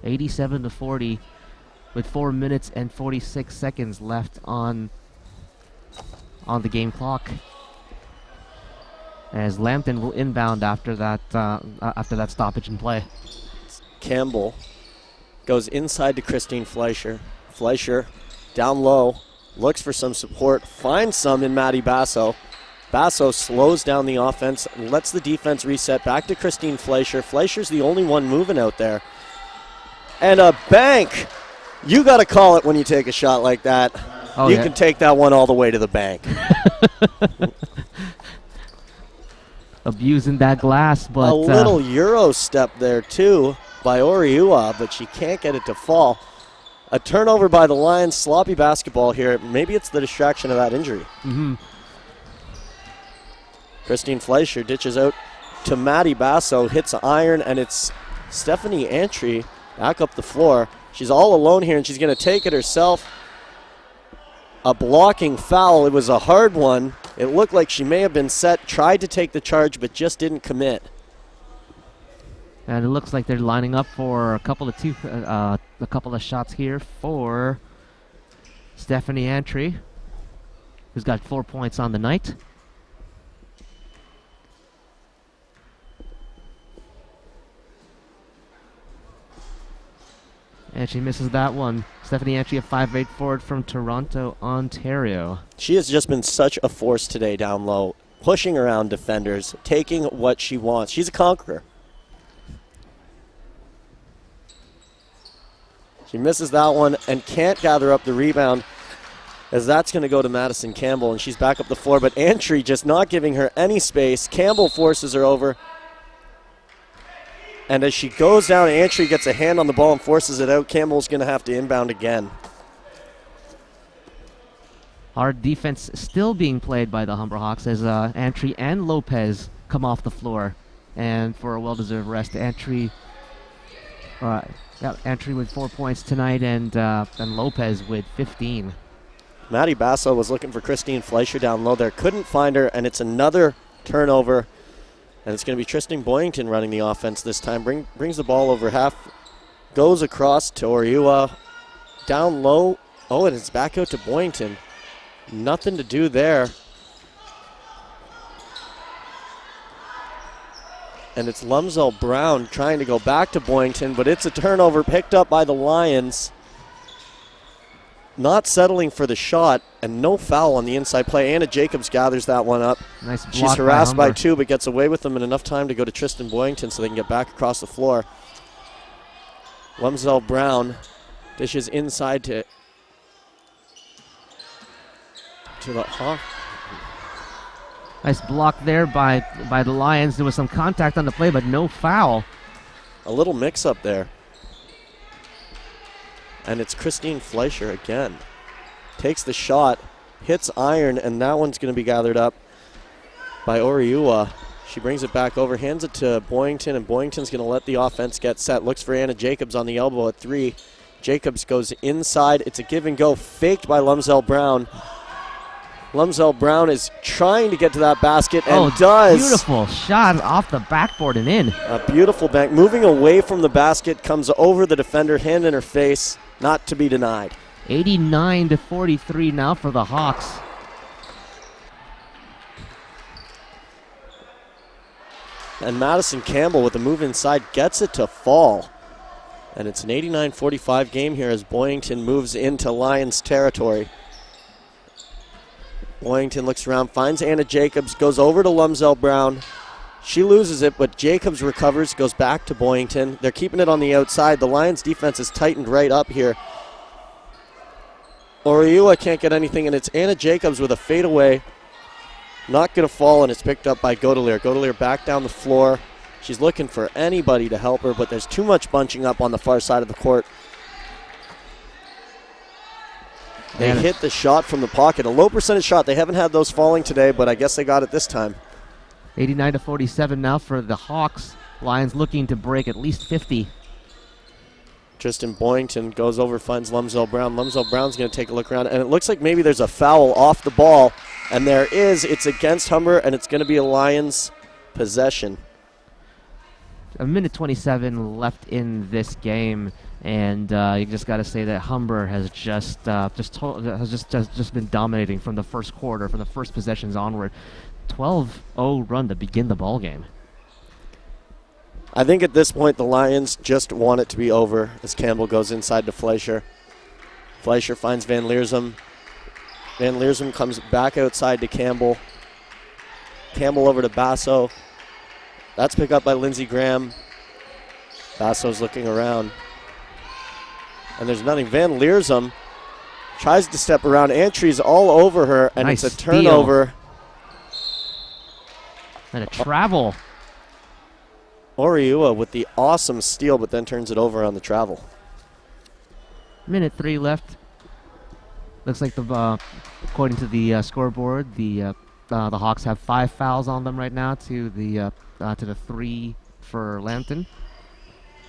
C: (87-40) with 4 minutes and 46 seconds left on the game clock, as Lambton will inbound after that stoppage in play.
A: Campbell goes inside to Christine Fleischer. Fleischer down low, looks for some support, finds some in Maddie Basso. Basso slows down the offense, lets the defense reset back to Christine Fleischer. Fleischer's the only one moving out there. And a bank! You got to call it when you take a shot like that.
C: Oh,
A: you can take that one all the way to the bank.
C: Abusing that glass, but...
A: A little Euro step there, too, by Oriua, but she can't get it to fall. A turnover by the Lions, sloppy basketball here. Maybe it's the distraction of that injury.
C: Mm-hmm.
A: Christine Fleischer ditches out to Maddie Basso, hits iron, and it's Stephanie Antry back up the floor. She's all alone here, and she's going to take it herself. A blocking foul. It was a hard one. It looked like she may have been set, tried to take the charge, but just didn't commit.
C: And it looks like they're lining up for a couple of shots here for Stephanie Antry, who's got 4 points on the night. And she misses that one. Stephanie Antry, a 5'8" forward from Toronto, Ontario.
A: She has just been such a force today down low, pushing around defenders, taking what she wants. She's a conqueror. She misses that one and can't gather up the rebound, as that's going to go to Madison Campbell, and she's back up the floor. But Antry just not giving her any space. Campbell forces her over. And as she goes down, Antry gets a hand on the ball and forces it out. Campbell's going to have to inbound again.
C: Hard defense still being played by the Humber Hawks as Antry and Lopez come off the floor. And for a well-deserved rest, Antry Entry with 4 points tonight, and Lopez with 15.
A: Maddie Basso was looking for Christine Fleischer down low there. Couldn't find her, and it's another turnover. And it's going to be Tristan Boyington running the offense this time. Brings the ball over half. Goes across to Oriua. Down low. Oh, and it's back out to Boyington. Nothing to do there. And it's Lumsell Brown trying to go back to Boyington, but it's a turnover picked up by the Lions. Not settling for the shot, and no foul on the inside play. Anna Jacobs gathers that one up.
C: Nice block.
A: She's harassed by
C: Humber.
A: 2, but gets away with them in enough time to go to Tristan Boyington so they can get back across the floor. Lumsell Brown dishes inside to the
C: Nice block there by the Lions. There was some contact on the play, but no foul.
A: A little mix-up there. And it's Christine Fleischer again. Takes the shot, hits iron, and that one's going to be gathered up by Oriua. She brings it back over, hands it to Boyington, and Boyington's going to let the offense get set. Looks for Anna Jacobs on the elbow at 3. Jacobs goes inside. It's a give and go, faked by Lumsell Brown. Lumsell Brown is trying to get to that basket and does.
C: Beautiful shot off the backboard and in.
A: A beautiful bank. Moving away from the basket, comes over the defender, hand in her face. Not to be denied.
C: 89-43 now for the Hawks.
A: And Madison Campbell with the move inside gets it to fall. And it's an 89-45 game here as Boyington moves into Lions territory. Boyington looks around, finds Anna Jacobs, goes over to Lumsell Brown. She loses it, but Jacobs recovers, goes back to Boyington. They're keeping it on the outside. The Lions defense is tightened right up here. Oriua can't get anything, and it's Anna Jacobs with a fadeaway. Not going to fall, and it's picked up by Godelier. Godelier back down the floor. She's looking for anybody to help her, but there's too much bunching up on the far side of the court. They hit the shot from the pocket. A low percentage shot. They haven't had those falling today, but I guess they got it this time.
C: 89-47 now for the Hawks. Lions looking to break at least 50.
A: Tristan Boyington goes over, finds Lumsell Brown. Lumsell Brown's going to take a look around, and it looks like maybe there's a foul off the ball. And there is. It's against Humber, and it's going to be a Lions possession.
C: A minute 27 left in this game, and you just got to say that Humber has just been dominating from the first quarter, from the first possessions onward. 12-0 run to begin the ball game.
A: I think at this point the Lions just want it to be over as Campbell goes inside to Fleischer. Fleischer finds Van Leersum. Van Leersum comes back outside to Campbell. Campbell over to Basso. That's picked up by Lindsey Graham. Basso's looking around. And there's nothing. Van Leersum tries to step around. Antry's all over her, and
C: nice
A: it's a turnover.
C: Steal. And a travel.
A: Oriua with the awesome steal, but then turns it over on the travel.
C: Minute 3 left. Looks like according to the scoreboard, the Hawks have 5 fouls on them right now to the 3 for Lambton.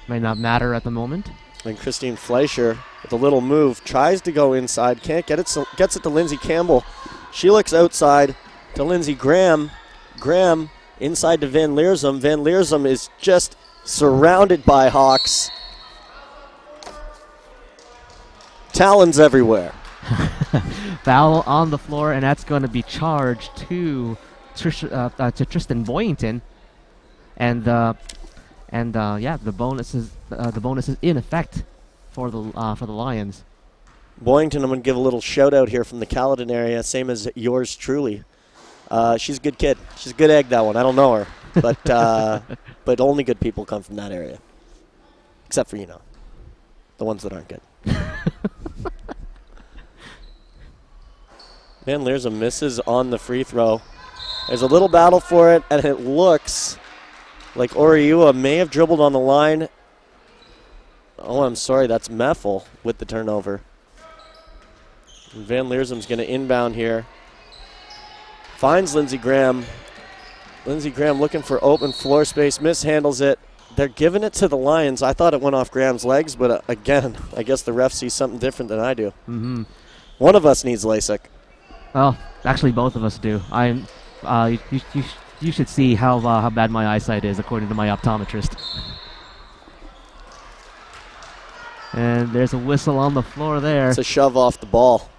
C: May not matter at the moment.
A: And Christine Fleischer with a little move tries to go inside, can't get it, so gets it to Lindsey Campbell. She looks outside to Lindsey Graham. Graham inside to Van Leersum. Van Leersum is just surrounded by Hawks. Talons everywhere.
C: Foul on the floor, and that's going to be charged to Tristan Boyington, and the bonus is in effect for the Lions.
A: Boyington, I'm going to give a little shout out here from the Caledon area, same as yours truly. She's a good kid. She's a good egg, that one. I don't know her, but only good people come from that area, except for the ones that aren't good. Van Leersum misses on the free throw. There's a little battle for it, and it looks like Oriua may have dribbled on the line. Oh, I'm sorry, that's Meffel with the turnover. And Van Leersum's going to inbound here. Finds Lindsey Graham. Lindsey Graham looking for open floor space, mishandles it, they're giving it to the Lions. I thought it went off Graham's legs, but again, I guess the ref sees something different than I do.
C: Mm-hmm.
A: One of us needs LASIK.
C: Well, actually, both of us do. You should see how bad my eyesight is, according to my optometrist. And there's a whistle on the floor there.
A: It's a shove off the ball.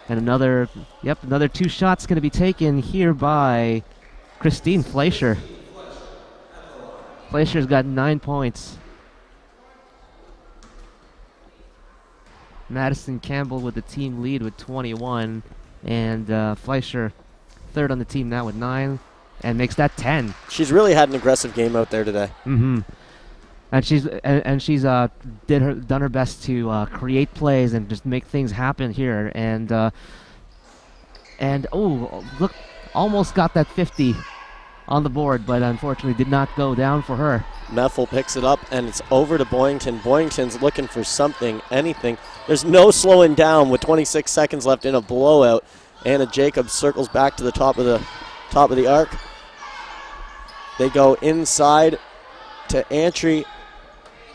C: And another 2 shots going to be taken here by Christine Fleischer. Fleischer's got 9 points. Madison Campbell with the team lead with 21. And Fleischer third on the team now with 9. And makes that 10.
A: She's really had an aggressive game out there today.
C: Mm-hmm. And she's done her best to create plays and just make things happen here. And oh, look, almost got that 50 on the board, but unfortunately did not go down for her.
A: Meffel picks it up, and it's over to Boyington. Boyington's looking for something, anything. There's no slowing down with 26 seconds left in a blowout. Anna Jacobs circles back to the top of the arc. They go inside to Antry.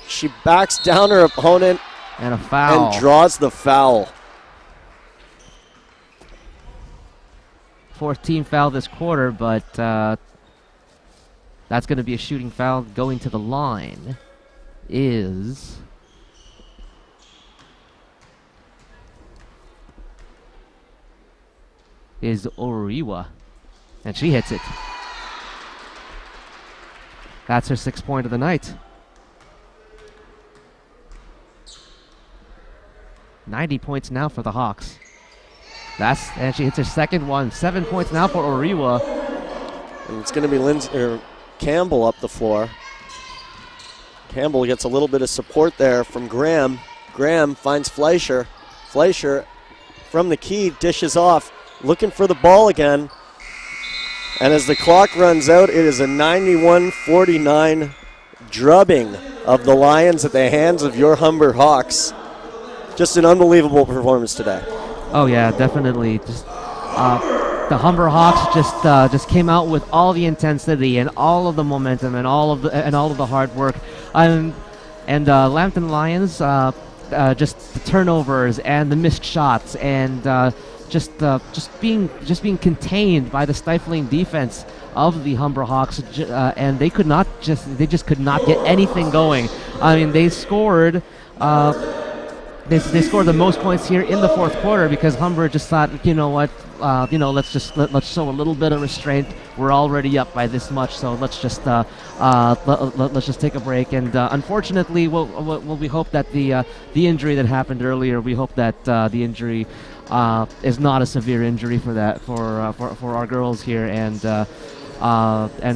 A: She backs down her opponent.
C: And a foul.
A: And draws the foul.
C: 4th team foul this quarter, but that's going to be a shooting foul. Going to the line is Oriwa. And she hits it. That's her 6th point of the night. 90 points now for the Hawks. And she hits her 2nd one. 7 points now for Oriwa.
A: And it's going to be Campbell up the floor. Campbell gets a little bit of support there from Graham. Graham finds Fleischer. Fleischer from the key dishes off, looking for the ball again. And as the clock runs out, it is a 91-49 drubbing of the Lions at the hands of your Humber Hawks. Just an unbelievable performance today.
C: Oh yeah, definitely. Just the Humber Hawks just came out with all the intensity and all of the momentum and all of the hard work. And Lambton Lions, just the turnovers and the missed shots and just being contained by the stifling defense of the Humber Hawks, and they just could not get anything going. I mean, they scored. They scored the most points here in the 4th quarter because Humber just thought, you know what, let's show a little bit of restraint. We're already up by this much, so let's just take a break. And unfortunately, we hope that the injury that happened earlier, we hope that the injury is not a severe injury for our girls here, and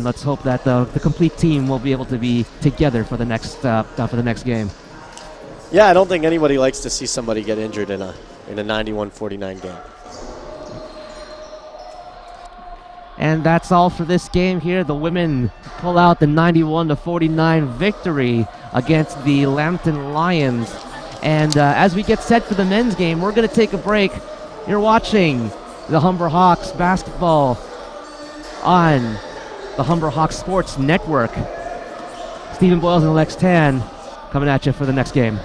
C: let's hope that the complete team will be able to be together for the next game.
A: Yeah, I don't think anybody likes to see somebody get injured in a 91-49 game.
C: And that's all for this game here. The women pull out the 91-49 victory against the Lambton Lions. And as we get set for the men's game, we're going to take a break. You're watching the Humber Hawks basketball on the Humber Hawks Sports Network. Stephen Boyles and Lex Tan coming at you for the next game.